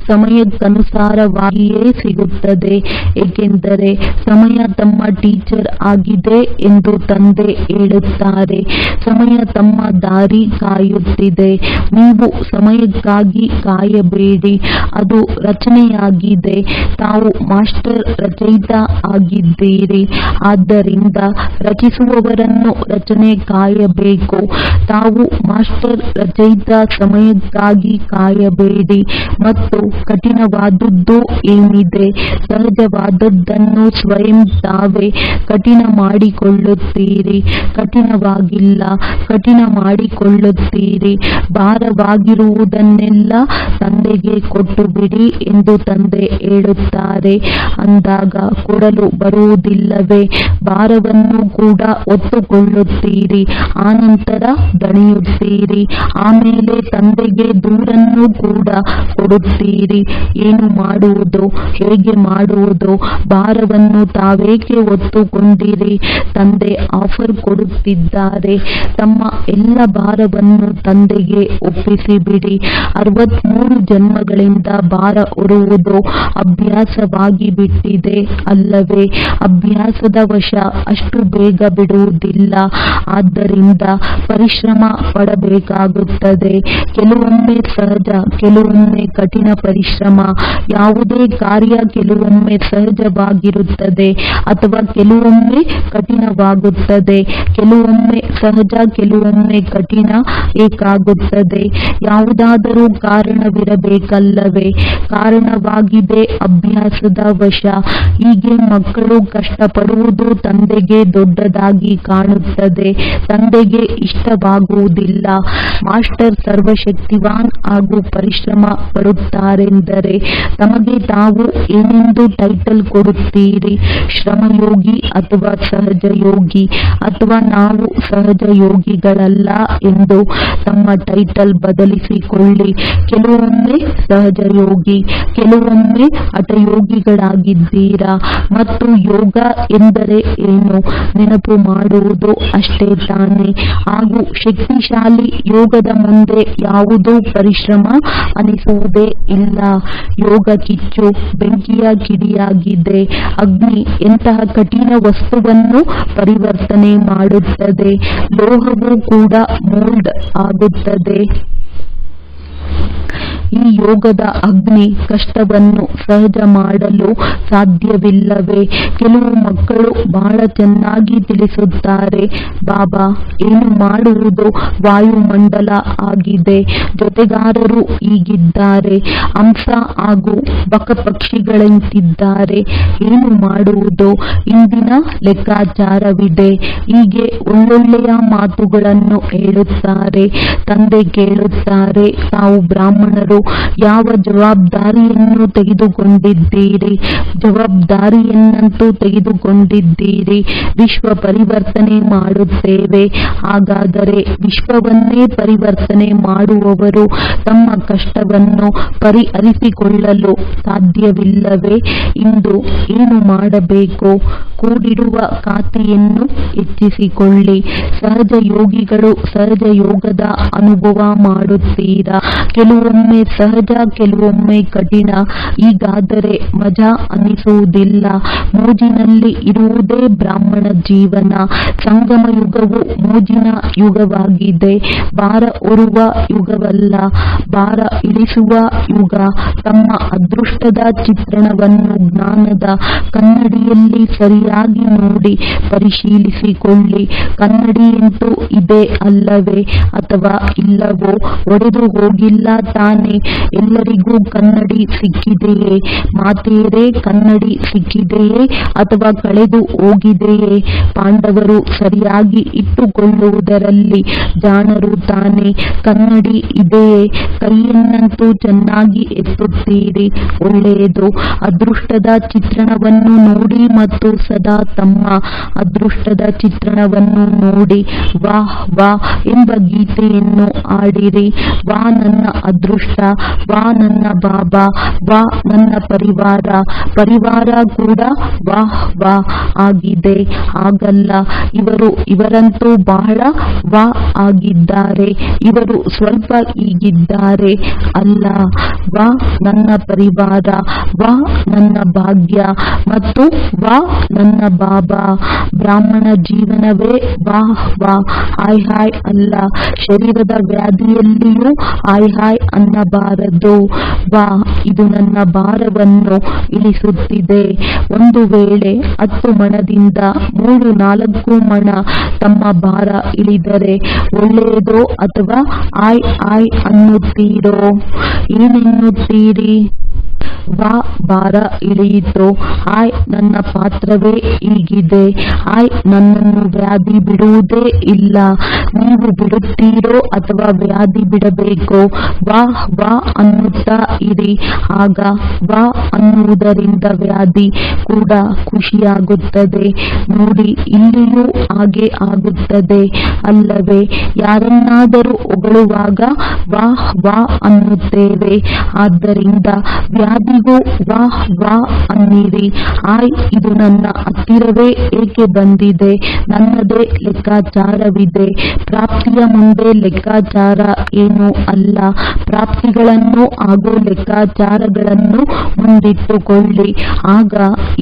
A: ಸಮಯಕ್ಕನುಸಾರವಾಗಿಯೇ ಸಿಗುತ್ತದೆ. ಏಕೆಂದರೆ ಸಮಯ ತಮ್ಮ ಟೀಚರ್ ಆಗಿದೆ ಎಂದು ತಂದೆ ಹೇಳುತ್ತಾರೆ. ಸಮಯ ತಮ್ಮ ದಾರಿ ಕಾಯುತ್ತಿದೆ. ನೀವು ಸಮಯಕ್ಕಾಗಿ ಕಾಯಬೇಡಿ, ಅದು ರಚನೆಯಾಗಿದೆ. ತಾವು ಮಾಸ್ಟರ್ ರಚಯಿತ ಆಗಿದ್ದೀರಿ. ಆದ್ದರಿಂದ ರಚಿಸುವವರನ್ನು ರಚನೆ ಕಾಯಬೇಕು. ತಾವು ಮಾಸ್ಟರ್ ರಚಯಿತ. ಸಮಯಕ್ಕಾಗಿ ಕಾಯಬೇಡಿ. ಮತ್ತು ಕಠಿಣವಾದದ್ದು ಏನಿದೆ? ಸಹಜವಾದದ್ದನ್ನು ಸ್ವಯಂ ತಾವೇ ಕಠಿಣ ಮಾಡಿಕೊಳ್ಳುತ್ತೀರಿ. ಕಠಿಣವಾಗಿಲ್ಲ, ಕಠಿಣ ಮಾಡಿಕೊಳ್ಳುತ್ತೀರಿ. ಭಾರವಾಗಿರುವುದನ್ನೆಲ್ಲ ತಂದೆಗೆ ಕೊಟ್ಟು ಬಿಡಿ ಎಂದು ತಂದೆ ಹೇಳುತ್ತಾರೆ. ಅಂದಾಗ ಕೊಡಲು ಬರುವುದಿಲ್ಲವೇ? ಭಾರವನ್ನು ಕೂಡ ಹೊತ್ತುಕೊಳ್ಳುತ್ತೀರಿ, ಆನಂತರ ದಣಿಯುತ್ತೀರಿ. ಆಮೇಲೆ ತಂದೆಗೆ ದೂರನ್ನು ಕೂಡ ಕೊಡುತ್ತೀರಿ. ಏನು ಮಾಡುವುದು, ಹೇಗೆ ಮಾಡುವುದು? ಭಾರವನ್ನು ತಾವೇಕೆ ಹೊತ್ತುಕೊಂಡಿರಿ? ತಂದೆ ಆಫರ್ ಕೊಡುತ್ತಿದ್ದಾರೆ. ತಮ್ಮ ಎಲ್ಲ ಭಾರವನ್ನು ತಂದೆಗೆ ಒಪ್ಪಿಸಿಬಿಡಿ. 63 ಜನ್ಮಗಳಿಂದ ಭಾರ ಹೊರುವುದು ಅಭ್ಯಾಸವಾಗಿ ಬಿಟ್ಟಿದೆ ಅಲ್ಲವೇ? ಅಭ್ಯಾಸದ ವಶ ಅಷ್ಟು ಬೇಗ ಬಿಡುವುದಿಲ್ಲ. ಆದ್ದರಿಂದ ಪರಿಶ್ರಮ ಪಡಬೇಕಾಗುತ್ತದೆ. ಕೆಲವೊಮ್ಮೆ ಸಹಜ, ಕೆಲವೊಮ್ಮೆ ಕಠಿಣ ಪರಿಶ್ರಮ. ಯಾವುದೇ ಕಾರ್ಯ ಕೆಲವೊಮ್ಮೆ ಸಹಜವಾಗಿರುತ್ತದೆ ಅಥವಾ ಕೆಲವೊಮ್ಮೆ ಕಠಿಣವಾಗುತ್ತದೆ. ಕೆಲವೊಮ್ಮೆ ಸಹಜ, ಕೆಲವೊಮ್ಮೆ ಕಠಿಣ ಏಕಾಗುತ್ತದೆ. ಯಾವುದಾದರೂ ಕಾರಣವಿರಬೇಕಲ್ಲವೇ? ಕಾರಣವಾಗಿದೆ ಅಭ್ಯಾಸದ ವಶ. ಹೀಗೆ ಮಕ್ಕಳು ಕಷ್ಟಪಡುವುದು ತಂದೆಗೆ ದೊಡ್ಡದಾಗಿ ಕಾಣುತ್ತದೆ, ತಂದೆಗೆ ಇಷ್ಟವಾಗುವುದಿಲ್ಲ. ಮಾಸ್ಟರ್ ಸರ್ವಶಕ್ತಿವಾನ್ ಹಾಗೂ ಪರಿಶ್ರಮ ಪಡುತ್ತಾರೆಂದರೆ ತಮಗೆ ತಾವು ಏನೆಂದು ಟೈಟಲ್ ಕೊಡುತ್ತೀರಿ? ಶ್ರಮಯೋಗಿ ಅಥವಾ ಸಹಜ ಯೋಗಿ? ಅಥವಾ ನಾವು ಸಹಜ ಯೋಗಿಗಳಲ್ಲ ಎಂದು ತಮ್ಮ ಟೈಟಲ್ ಬದಲಿಸಿಕೊಳ್ಳಿ. ಕೆಲವೊಮ್ಮೆ ಸಹಜ ಯೋಗಿ, ಕೆಲವೊಮ್ಮೆ ಹಠಯೋಗಿಗಳಾಗಿದ್ದೀರಾ. ಮತ್ತು ಯೋಗ ಎಂದರೆ ಏನು? ನೆನಪು ಮಾಡುವುದು ಅಷ್ಟೇ ತಾನೇ. ಹಾಗೂ ಶಕ್ತಿಶಾಲಿ ಯೋಗದ ಮುಂದೆ ಯಾವುದೂ ಪರಿಶ್ರಮ ಅನಿಸುವುದೇ ಇಲ್ಲ. ಯೋಗ ಕಿಚ್ಚು ಬೆಂಕಿಯ ಕಿಡಿಯಾಗಿದೆ. ಅಗ್ನಿ ಎಂತಹ ಕಠಿಣ ವಸ್ತುವನ್ನು ಪರಿವರ್ತನೆ ಮಾಡುತ್ತದೆ. ಲೋಹವು ಕೂಡ ಮೋಲ್ಡ್ ಆಗುತ್ತದೆ. ಈ ಯೋಗದ ಅಗ್ನಿ ಕಷ್ಟವನ್ನು ಸಹಜ ಮಾಡಲು ಸಾಧ್ಯವಿಲ್ಲವೇ? ಕೆಲವು ಮಕ್ಕಳು ಬಹಳ ಚೆನ್ನಾಗಿ ತಿಳಿಸುತ್ತಾರೆ, ಬಾಬಾ ಏನು ಮಾಡುವುದು ವಾಯುಮಂಡಲ ಆಗಿದೆ, ಜೊತೆಗಾರರು ಹೀಗಿದ್ದಾರೆ, ಹಂಸ ಹಾಗೂ ಬಕಪಕ್ಷಿಗಳಂತಿದ್ದಾರೆ, ಏನು ಮಾಡುವುದು, ಇಂದಿನ ಲೆಕ್ಕಾಚಾರವಿದೆ. ಹೀಗೆ ಒಳ್ಳೊಳ್ಳೆಯ ಮಾತುಗಳನ್ನು ಹೇಳುತ್ತಾರೆ. ತಂದೆ ಕೇಳುತ್ತಾರೆ, ತಾವು ಬ್ರಾಹ್ಮಣರು ಯಾವ ಜವಾಬ್ದಾರಿಯನ್ನು ತೆಗೆದುಕೊಂಡಿದ್ದೀರಿ? ಜವಾಬ್ದಾರಿಯನ್ನಂತೂ ತೆಗೆದುಕೊಂಡಿದ್ದೀರಿ. ವಿಶ್ವ ಪರಿವರ್ತನೆ ಮಾಡುತ್ತೇವೆ. ಹಾಗಾದರೆ ವಿಶ್ವವನ್ನೇ ಪರಿವರ್ತನೆ ಮಾಡುವವರು ತಮ್ಮ ಕಷ್ಟವನ್ನು ಪರಿಹರಿಸಿಕೊಳ್ಳಲು ಸಾಧ್ಯವಿಲ್ಲವೇ? ಇಂದು ಏನು ಮಾಡಬೇಕು? ಕೂಡಿಡುವ ಖಾತೆಯನ್ನು ಹೆಚ್ಚಿಸಿಕೊಳ್ಳಿ. ಸಹಜ ಯೋಗಿಗಳು ಸಹಜ ಯೋಗದ ಅನುಭವ ಮಾಡುತ್ತೀರಾ? ಕೆಲವೊಮ್ಮೆ ಸಹಜ, ಕೆಲವೊಮ್ಮೆ ಕಠಿಣ. ಹೀಗಾದರೆ ಮಜಾ ಅನಿಸುವುದಿಲ್ಲ. ಮೋಜಿನಲ್ಲಿ ಇರುವುದೇ ಬ್ರಾಹ್ಮಣ ಜೀವನ. ಸಂಗಮ ಯುಗವು ಮೋಜಿನ ಯುಗವಾಗಿದೆ, ಭಾರ ಹೊರುವ ಯುಗವಲ್ಲ, ಭಾರ ಇಳಿಸುವ ಯುಗ. ತಮ್ಮ ಅದೃಷ್ಟದ ಚಿತ್ರಣವನ್ನು ಜ್ಞಾನದ ಕನ್ನಡಿಯಲ್ಲಿ ಸರಿಯಾಗಿ ನೋಡಿ ಪರಿಶೀಲಿಸಿಕೊಳ್ಳಿ. ಕನ್ನಡಿಯಂತೂ ಇದೆ ಅಲ್ಲವೇ, ಅಥವಾ ಇಲ್ಲವೋ? ಒಡೆದು ಹೋಗಿಲ್ಲ ತಾನೆ? ಎಲ್ಲರಿಗೂ ಕನ್ನಡಿ ಸಿಕ್ಕಿದೆಯೇ? ಮಾತೆಯರೇ, ಕನ್ನಡಿ ಸಿಕ್ಕಿದೆಯೇ ಅಥವಾ ಕಳೆದು ಹೋಗಿದೆಯೇ? ಪಾಂಡವರು ಸರಿಯಾಗಿ ಇಟ್ಟುಕೊಳ್ಳುವುದರಲ್ಲಿ ಜಾಣರು ತಾನೆ? ಕನ್ನಡಿ ಇದೆಯೇ? ಕೈಯನ್ನಂತೂ ಚೆನ್ನಾಗಿ ಎತ್ತುತ್ತೀರಿ, ಒಳ್ಳೆಯದು. ಅದೃಷ್ಟದ ಚಿತ್ರಣವನ್ನು ನೋಡಿ ಮತ್ತು ಸದಾ ತಮ್ಮ ಅದೃಷ್ಟದ ಚಿತ್ರಣವನ್ನು ನೋಡಿ ವಾಹ್ ವಾಹ್ ಎಂಬ ಗೀತೆಯನ್ನು ಹಾಡಿರಿ. ವಾ ನನ್ನ ಅದೃಷ್ಟ, ವಾ ನನ್ನ ಬಾಬಾ, ವಾ ನನ್ನ ಪರಿವಾರ. ಪರಿವಾರ ಕೂಡ ವಾಹ್ ವಾಹ್ ಆಗಿದೆ. ಹಾಗಲ್ಲ, ಇವರಂತೂ ಬಹಳ ವಾ ಆಗಿದ್ದಾರೆ, ಇವರು ಸ್ವಲ್ಪ ಹೀಗಿದ್ದಾರೆ. ಅಲ್ಲ, ವಾ ನನ್ನ ಪರಿವಾರ, ವಾ ನನ್ನ ಭಾಗ್ಯ ಮತ್ತು ವಾ ನನ್ನ ಬಾಬಾ. ಬ್ರಾಹ್ಮಣ ಜೀವನವೇ ವಾಹ್ ವಾ. ಹಾಯ್ ಹಾಯ್ ಅಲ್ಲ. ಶರೀರದ ವ್ಯಾಧಿಯಲ್ಲಿಯೂ ಹಾಯ್ ಹಾಯ್ ಅನ್ನಬಾರದು. ವಾ, ಇದು ನನ್ನ ಭಾರವನ್ನು ಇಳಿಸುತ್ತಿದೆ. ಒಂದು ವೇಳೆ 10 ಮಣದಿಂದ 3-4 ಮಣ ತಮ್ಮ ಭಾರ ಇಳಿದರೆ ಒಳ್ಳೆಯದೋ ಅಥವಾ ಆಯ್ ಆಯ್ ಅನ್ನುತ್ತೀರೋ? ಏನೆನ್ನುತ್ತೀರಿ? ವಾ, ಭಾರ ಇಳಿಯಿತು. ಹಾಯ್, ನನ್ನ ಪಾತ್ರವೇ ಹೀಗಿದೆ. ಹಾಯ್, ನನ್ನನ್ನು ವ್ಯಾಧಿ ಬಿಡುವುದೇ ಇಲ್ಲ. ನೀವು ಬಿಡುತ್ತೀರೋ ಅಥವಾ ವ್ಯಾಧಿ ಬಿಡಬೇಕೋ? ವಾ ವಾ ಅನ್ನುತ್ತಾ ಇರಿ. ಆಗ ವಾ ಅನ್ನುವುದರಿಂದ ವ್ಯಾಧಿ ಕೂಡ ಖುಷಿಯಾಗುತ್ತದೆ. ನೋಡಿ, ಇಲ್ಲಿಯೂ ಹಾಗೆ ಆಗುತ್ತದೆ ಅಲ್ಲವೇ? ಯಾರನ್ನಾದರೂ ಹೊಗಳುವಾಗ ವಾ ವಾ ಅನ್ನುತ್ತೇವೆ. ಆದ್ದರಿಂದ ವ್ಯಾಧಿಗೂ ವಾ ವಾ ಅನ್ನಿರಿ. ಹಾಯ್, ಇದು ನನ್ನ ಹತ್ತಿರವೇ ಏಕೆ ಬಂದಿದೆ? ನನ್ನದೇ ಲೆಕ್ಕಾಚಾರವಿದೆ. ಪ್ರಾಪ್ತಿಯ ಮುಂದೆ ಲೆಕ್ಕಾಚಾರ ಏನೂ ಅಲ್ಲ. ಪ್ರಾಪ್ತಿಗಳನ್ನು ಹಾಗೂ ಲೆಕ್ಕಾಚಾರಗಳನ್ನು ಮುಂದಿಟ್ಟುಕೊಳ್ಳಿ. ಆಗ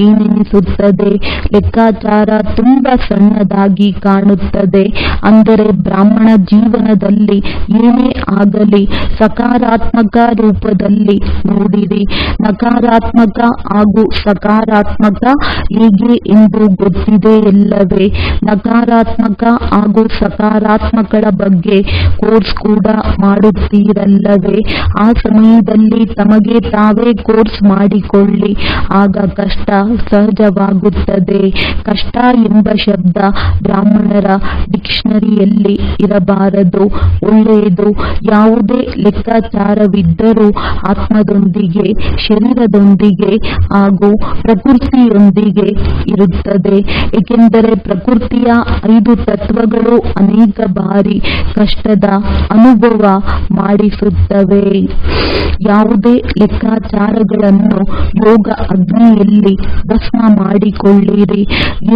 A: ಏನೆನಿಸುತ್ತದೆ? ಲೆಕ್ಕಾಚಾರ ತುಂಬಾ ಸಣ್ಣದಾಗಿ ಕಾಣುತ್ತದೆ. ಅಂದರೆ ಬ್ರಾಹ್ಮಣ ಜೀವನದಲ್ಲಿ ಏನೇ ಆಗಲಿ ಸಕಾರಾತ್ಮಕ ರೂಪದಲ್ಲಿ ನೋಡಿರಿ. ನಕಾರಾತ್ಮಕ ಹಾಗೂ ಸಕಾರಾತ್ಮಕ ಹೇಗೆ ಎಂದು ಗೊತ್ತಿದೆಯಲ್ಲವೇ? ನಕಾರಾತ್ಮಕ ಹಾಗೂ ಸಕಾರಾತ್ಮಕಗಳ ಬಗ್ಗೆ ಕೋರ್ಸ್ ಕೂಡ ಮಾಡುತ್ತೀರಲ್ಲವೇ? ಆ ಸಮಯದಲ್ಲಿ ತಮಗೆ ತಾವೇ ಕೋರ್ಸ್ ಮಾಡಿಕೊಳ್ಳಿ. ಆಗ ಕಷ್ಟ ಸಹಜವಾಗುತ್ತದೆ. ಕಷ್ಟ ಎಂಬ ಶಬ್ದ ಬ್ರಾಹ್ಮಣರ ಡಿಕ್ಷನರಿಯಲ್ಲಿ ಇರಬಾರದು. ಒಳ್ಳೆಯದು. ಯಾವುದೇ ಲೆಕ್ಕಾಚಾರವಿದ್ದರೂ ಆತ್ಮದೊಂದಿಗೆ, ಶರೀರದೊಂದಿಗೆ ಹಾಗೂ ಪ್ರಕೃತಿಯೊಂದಿಗೆ ಇರುತ್ತದೆ. ಏಕೆಂದರೆ ಪ್ರಕೃತಿಯ 5 ತತ್ವಗಳು ಅನೇಕ ಬಾರಿ ಕಷ್ಟದ ಅನುಭವ ಮಾಡಿಸುತ್ತವೆ. ಯಾವುದೇ ಲೆಕ್ಕಾಚಾರಗಳನ್ನು ಯೋಗ ಅಗ್ನಿಯಲ್ಲಿ ಭಸ್ಮ ಮಾಡಿಕೊಳ್ಳಿರಿ.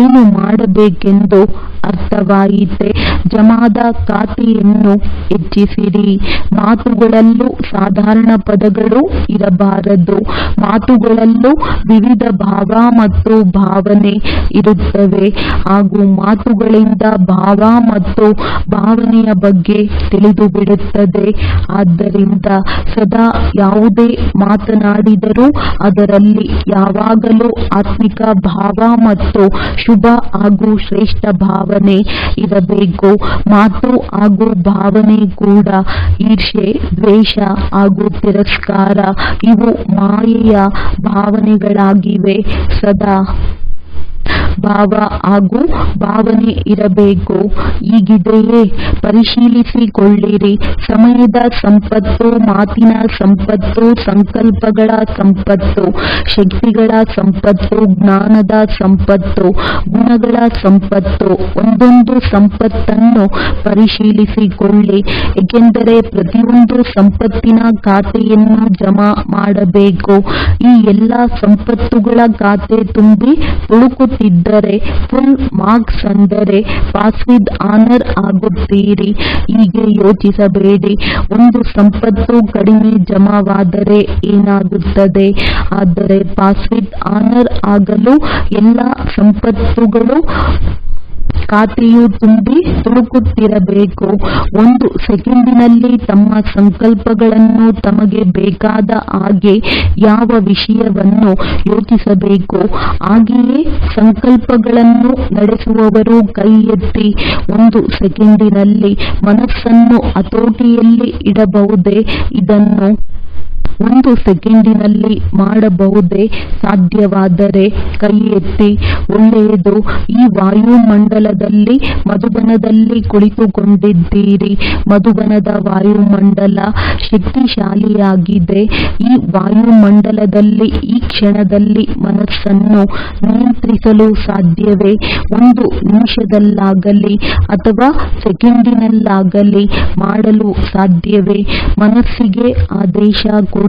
A: ಏನು ಮಾಡಬೇಕೆಂದು ಅರ್ಥವಾಯಿತೆ? ಜಮಾದ ಖಾತೆಯನ್ನು ಹೆಚ್ಚಿಸಿರಿ. ಮಾತುಗಳಲ್ಲೂ ಸಾಧಾರಣ ಪದಗಳು ಇರಬಾರದು. ಮಾತುಗಳಲ್ಲೂ ವಿವಿಧ ಭಾವ ಮತ್ತು ಭಾವನೆ ಇರುತ್ತವೆ ಹಾಗೂ ಮಾತುಗಳಿಂದ ಭಾವ ಮತ್ತು ಭಾವನೆಯ ಬಗ್ಗೆ ತಿಳಿದು ಬಿಡುತ್ತದೆ. ಆದ್ದರಿಂದ ಸದಾ ಯಾವುದೇ ಮಾತನಾಡಿದರೂ ಅದರಲ್ಲಿ ಯಾವಾಗಲೂ ಆತ್ಮಿಕ ಭಾವ ಮತ್ತು ಶುಭ ಹಾಗೂ ಶ್ರೇಷ್ಠ ಭಾವನೆ ಇರಬೇಕು. ಮಾತು ಹಾಗೂ ಭಾವನೆ ಕೂಡ ಈರ್ಷೆ, ದ್ವೇಷ ಹಾಗೂ ತಿರಸ್ಕಾರ ಇವು ಮಾಯೆಯ ಭಾವನೆಗಳಾಗಿವೆ. ಸದಾ ಭಾವ ಹಾಗೂ ಭಾವನೆ ಇರಬೇಕು. ಹೀಗಿದೆಯೇ? ಪರಿಶೀಲಿಸಿಕೊಳ್ಳಿರಿ. ಸಮಯದ ಸಂಪತ್ತು, ಮಾತಿನ ಸಂಪತ್ತು, ಸಂಕಲ್ಪಗಳ ಸಂಪತ್ತು, ಶಕ್ತಿಗಳ ಸಂಪತ್ತು, ಜ್ಞಾನದ ಸಂಪತ್ತು, ಗುಣಗಳ ಸಂಪತ್ತು. ಒಂದೊಂದು ಸಂಪತ್ತನ್ನು ಪರಿಶೀಲಿಸಿಕೊಳ್ಳಿ. ಏಕೆಂದರೆ ಪ್ರತಿಯೊಂದು ಸಂಪತ್ತಿನ ಖಾತೆಯನ್ನು ಜಮಾ ಮಾಡಬೇಕು. ಈ ಎಲ್ಲ ಸಂಪತ್ತುಗಳ ಖಾತೆ ತುಂಬಿ ತುಳುಕುತ್ತಿದ್ದರೆ ಫುಲ್ ಮಾರ್ಕ್ಸ್ ಅಂದರೆ ಪಾಸ್ ವಿತ್ ಆನರ್ ಆಗುತ್ತೀರಿ. ಹೀಗೆ ಯೋಚಿಸಬೇಡಿ. ಒಂದು ಸಂಪತ್ತು ಕಡಿಮೆ ಜಮಾವಾದರೆ ಏನಾಗುತ್ತದೆ? ಆದರೆ ಪಾಸ್ ವಿತ್ ಆನರ್ ಆಗಲು ಎಲ್ಲ ಸಂಪತ್ತುಗಳು ಖಾತೆಯು ತುಂಬಿ ತುಳುಕುತ್ತಿರಬೇಕು. ಒಂದು ಸೆಕೆಂಡಿನಲ್ಲಿ ತಮ್ಮ ಸಂಕಲ್ಪಗಳನ್ನು ತಮಗೆ ಬೇಕಾದ ಹಾಗೆ ಯಾವ ವಿಷಯವನ್ನು ಯೋಚಿಸಬೇಕು ಹಾಗೆಯೇ ಸಂಕಲ್ಪಗಳನ್ನು ನಡೆಸುವವರು ಕೈ ಎತ್ತಿ. ಒಂದು ಸೆಕೆಂಡಿನಲ್ಲಿ ಮನಸ್ಸನ್ನು ಹತೋಟಿಯಲ್ಲಿ ಇಡಬಹುದೇ? ಇದನ್ನು ಒಂದು ಸೆಕೆಂಡಿನಲ್ಲಿ ಮಾಡಬಹುದೇ? ಸಾಧ್ಯವಾದರೆ ಕೈ ಎತ್ತಿ. ಒಳ್ಳೆಯದು. ಈ ವಾಯುಮಂಡಲದಲ್ಲಿ ಮಧುಬನದಲ್ಲಿ ಕುಳಿತುಕೊಂಡಿದ್ದೀರಿ. ಮಧುಬನದ ವಾಯುಮಂಡಲ ಶಕ್ತಿಶಾಲಿಯಾಗಿದೆ. ಈ ವಾಯುಮಂಡಲದಲ್ಲಿ ಈ ಕ್ಷಣದಲ್ಲಿ ಮನಸ್ಸನ್ನು ನಿಯಂತ್ರಿಸಲು ಸಾಧ್ಯವೇ? ಒಂದು ನಿಮಿಷದಲ್ಲಾಗಲಿ ಅಥವಾ ಸೆಕೆಂಡಿನಲ್ಲಾಗಲಿ ಮಾಡಲು ಸಾಧ್ಯವೇ? ಮನಸ್ಸಿಗೆ ಆದೇಶ ಕೊಡಿ.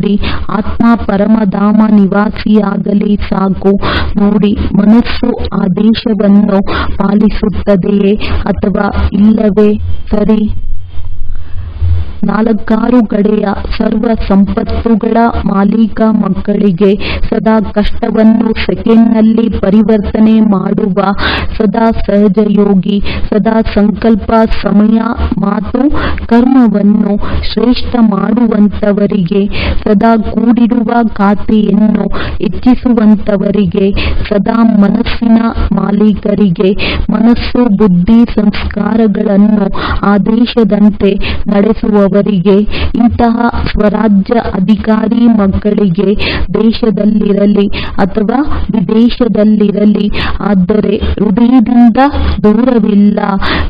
A: ಆತ್ಮ ಪರಮಧಾಮ ನಿವಾಸಿಯಾಗಲಿ ಸಾಕು. ನೋಡಿ, ಮನಸ್ಸು ಆದೇಶವನ್ನು ಪಾಲಿಸುತ್ತದೆಯೇ ಅಥವಾ ಇಲ್ಲವೇ? ಸರಿ. ನಾಲ್ಕಾರು ಕಡೆಯ ಸರ್ವ ಸಂಪತ್ತುಗಳ ಮಾಲೀಕ ಮಕ್ಕಳಿಗೆ ಸದಾ ಕಷ್ಟವನ್ನು ಸೆಕೆಂಡ್ನಲ್ಲಿ ಪರಿವರ್ತನೆ ಮಾಡುವ ಸದಾ ಸಹಜಯೋಗಿ, ಸದಾ ಸಂಕಲ್ಪ, ಸಮಯ, ಮಾತು, ಕರ್ಮವನ್ನು ಶ್ರೇಷ್ಠ ಮಾಡುವಂತವರಿಗೆ, ಸದಾ ಕೂಡಿಡುವ ಖಾತೆಯನ್ನು ಹೆಚ್ಚಿಸುವಂತವರಿಗೆ, ಸದಾ ಮನಸ್ಸಿನ ಮಾಲೀಕರಿಗೆ, ಮನಸ್ಸು ಬುದ್ಧಿ ಸಂಸ್ಕಾರಗಳನ್ನು ಆದೇಶದಂತೆ ನಡೆಸುವವರಿಗೆ, ಇಂತಹ ಸ್ವರಾಜ್ಯ ಅಧಿಕಾರಿ ಮಕ್ಕಳಿಗೆ ದೇಶದಲ್ಲಿರಲಿ ಅಥವಾ ವಿದೇಶದಲ್ಲಿರಲಿ ಆದರೆ ಹೃದಯದಿಂದ ದೂರವಿಲ್ಲ.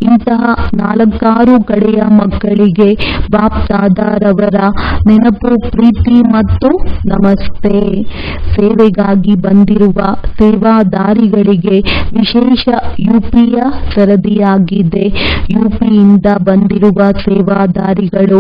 A: ಇಂತಹ ನಾಲ್ಕಾರು ಕಡೆಯ ಮಕ್ಕಳಿಗೆ ಬಾಪ್ ದಾದಾರವರ ನೆನಪು, ಪ್ರೀತಿ ಮತ್ತು ನಮಸ್ತೆ. ಸೇವೆಗಾಗಿ ಬಂದಿರುವ ಸೇವಾದಾರಿಗಳಿಗೆ ವಿಶೇಷ ಯುಪಿಯ ಸರದಿಯಾಗಿದೆ. ಯುಪಿಯಿಂದ ಬಂದಿರುವ ಸೇವಾದಾರಿಗಳು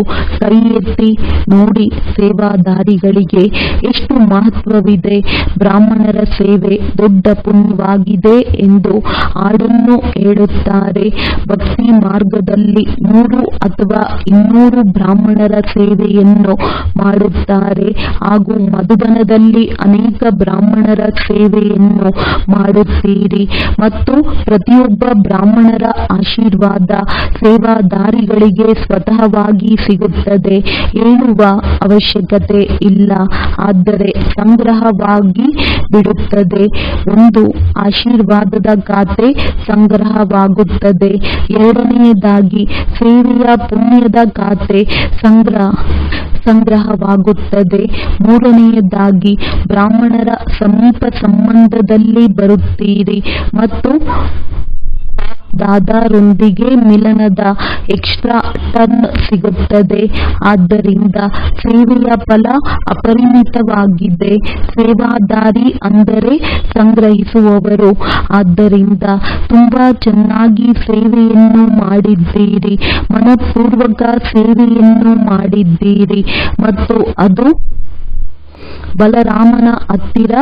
A: ಕೈ ಎತ್ತಿ. ನೋಡಿ, ಸೇವಾದಾರಿಗಳಿಗೆ ಎಷ್ಟು ಮಹತ್ವವಿದೆ. ಬ್ರಾಹ್ಮಣರ ಸೇವೆ ದೊಡ್ಡ ಪುಣ್ಯವಾಗಿದೆ ಎಂದು ಹಾಡನ್ನು ಹೇಳುತ್ತಾರೆ. ಭಕ್ತಿ ಮಾರ್ಗದಲ್ಲಿ 100 ಅಥವಾ 200 ಬ್ರಾಹ್ಮಣರ ಸೇವೆಯನ್ನು ಮಾಡುತ್ತಾರೆ ಹಾಗೂ ಮಧುಬನದಲ್ಲಿ ಅನೇಕ ಬ್ರಾಹ್ಮಣರ ಸೇವೆಯನ್ನು ಮಾಡುತ್ತೀರಿ ಮತ್ತು ಪ್ರತಿಯೊಬ್ಬ ಬ್ರಾಹ್ಮಣರ ಆಶೀರ್ವಾದ ಸೇವಾದಾರಿಗಳಿಗೆ ಸ್ವತಃವಾಗಿ ಸಿಗುತ್ತದೆ. ಹೇಳುವ ಅವಶ್ಯಕತೆ ಇಲ್ಲ, ಆದರೆ ಸಂಗ್ರಹವಾಗಿ ಬಿಡುತ್ತದೆ. ಒಂದು ಆಶೀರ್ವಾದದ ಖಾತೆ ಸಂಗ್ರಹವಾಗುತ್ತದೆ. ಎರಡನೆಯದಾಗಿ ಸೇವೆಯ ಪುಣ್ಯದ ಖಾತೆ ಸಂಗ್ರಹವಾಗುತ್ತದೆ. ಮೂರನೆಯದಾಗಿ ಬ್ರಾಹ್ಮಣರ ಸಮೀಪ ಸಂಬಂಧದಲ್ಲಿ ಬರುತ್ತೀರಿ ಮತ್ತು ದಾದಾರೊಂದಿಗೆ ಮಿಲನದ ಎಕ್ಸ್ಟ್ರಾ ಟರ್ನ್ ಸಿಗುತ್ತದೆ. ಆದ್ದರಿಂದ ಸೇವೆಯ ಫಲ ಅಪರಿಮಿತವಾಗಿದೆ. ಸೇವಾದಾರಿ ಅಂದರೆ ಸಂಗ್ರಹಿಸುವವರು. ಆದ್ದರಿಂದ ತುಂಬಾ ಚೆನ್ನಾಗಿ ಸೇವೆಯನ್ನು ಮಾಡಿದ್ದೀರಿ, ಮನಪೂರ್ವಕ ಸೇವೆಯನ್ನು ಮಾಡಿದ್ದೀರಿ ಮತ್ತು ಅದು ಬಲರಾಮನ ಹತ್ತಿರ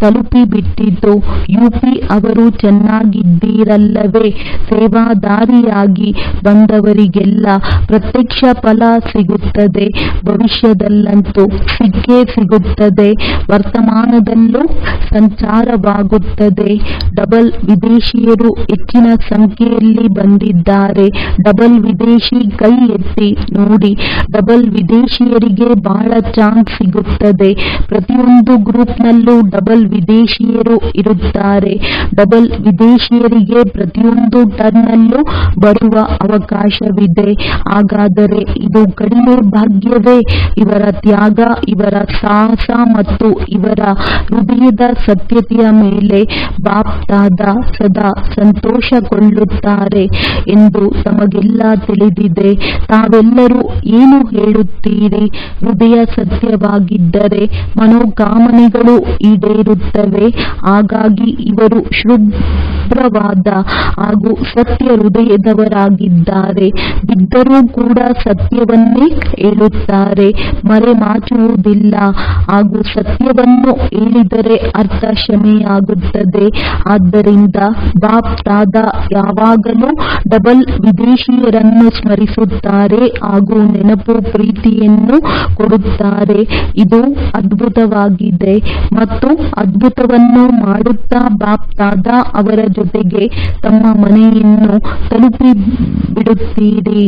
A: ತಲುಪಿಬಿಟ್ಟಿತು. ಯುಪಿ ಅವರು ಚೆನ್ನಾಗಿದ್ದೀರಲ್ಲವೇ? ಸೇವಾದಾರಿಯಾಗಿ ಬಂದವರಿಗೆಲ್ಲ ಪ್ರತ್ಯಕ್ಷ ಫಲ ಸಿಗುತ್ತದೆ. ಭವಿಷ್ಯದಲ್ಲಂತೂ ಸಿಕ್ಕೇ ಸಿಗುತ್ತದೆ. ವರ್ತಮಾನದಲ್ಲೂ ಸಂಚಾರವಾಗುತ್ತದೆ. ಡಬಲ್ ವಿದೇಶಿಯರು ಹೆಚ್ಚಿನ ಸಂಖ್ಯೆಯಲ್ಲಿ ಬಂದಿದ್ದಾರೆ. ಡಬಲ್ ವಿದೇಶಿ ಕೈ ಎತ್ತಿ ನೋಡಿ. ಡಬಲ್ ವಿದೇಶಿಯರಿಗೆ ಬಹಳ ಚಾನ್ಸ್ ಸಿಗುತ್ತದೆ. ಪ್ರತಿಯೊಂದು ಗ್ರೂಪ್ನಲ್ಲೂ ಡಬಲ್ ವಿದೇಶಿಯರು ಇರುತ್ತಾರೆ. ಡಬಲ್ ವಿದೇಶಿಯರಿಗೆ ಪ್ರತಿಯೊಂದು ಟರ್ನ್ನಲ್ಲೂ ಬರುವ ಅವಕಾಶವಿದೆ. ಹಾಗಾದರೆ ಇದು ಕಡಿಮೆ ಭಾಗ್ಯವೇ? ಇವರ ತ್ಯಾಗ, ಇವರ ಸಾಹಸ ಮತ್ತು ಇವರ ಹೃದಯದ ಸತ್ಯತೆಯ ಮೇಲೆ ಬಾಪ್ ದಾದಾ ಸದಾ ಸಂತೋಷಗೊಳ್ಳುತ್ತಾರೆ ಎಂದು ತಮಗೆಲ್ಲ ತಿಳಿದಿದೆ. ತಾವೆಲ್ಲರೂ ಏನು ಹೇಳುತ್ತೀರಿ? ಹೃದಯ ಸತ್ಯವಾಗಿದ್ದರೆ ಮನೋಕಾಮನೆಗಳು ಈಡೇರುತ್ತವೆ. ಹಾಗಾಗಿ ಇವರು ಶುಭ್ರವಾದ ಹಾಗೂ ಸತ್ಯ ಹೃದಯದವರಾಗಿದ್ದಾರೆ. ಬಿದ್ದರೂ ಕೂಡ ಸತ್ಯವನ್ನೇ ಹೇಳುತ್ತಾರೆ, ಮರೆಮಾಚುವುದಿಲ್ಲ. ಹಾಗೂ ಸತ್ಯವನ್ನು ಹೇಳಿದರೆ ಅರ್ಥ ಕ್ಷಮೆಯಾಗುತ್ತದೆ. ಆದ್ದರಿಂದ ಬಾಪ್ ದಾದಾ ಯಾವಾಗಲೂ ಡಬಲ್ ವಿದೇಶಿಯರನ್ನು ಸ್ಮರಿಸುತ್ತಾರೆ ಹಾಗೂ ನೆನಪು ಪ್ರೀತಿಯನ್ನು ಕೊಡುತ್ತಾರೆ. ಇದು ಅದ್ಭುತವಾಗಿದೆ. ಮತ್ತು ಅದ್ಭುತವನ್ನು ಮಾಡುತ್ತಾ ಬಾಪ್ ದಾದಾ ಅವರ ಜೊತೆಗೆ ತಮ್ಮ ಮನೆಯನ್ನು ತಲುಪಿಬಿಡುತ್ತೀರಿ.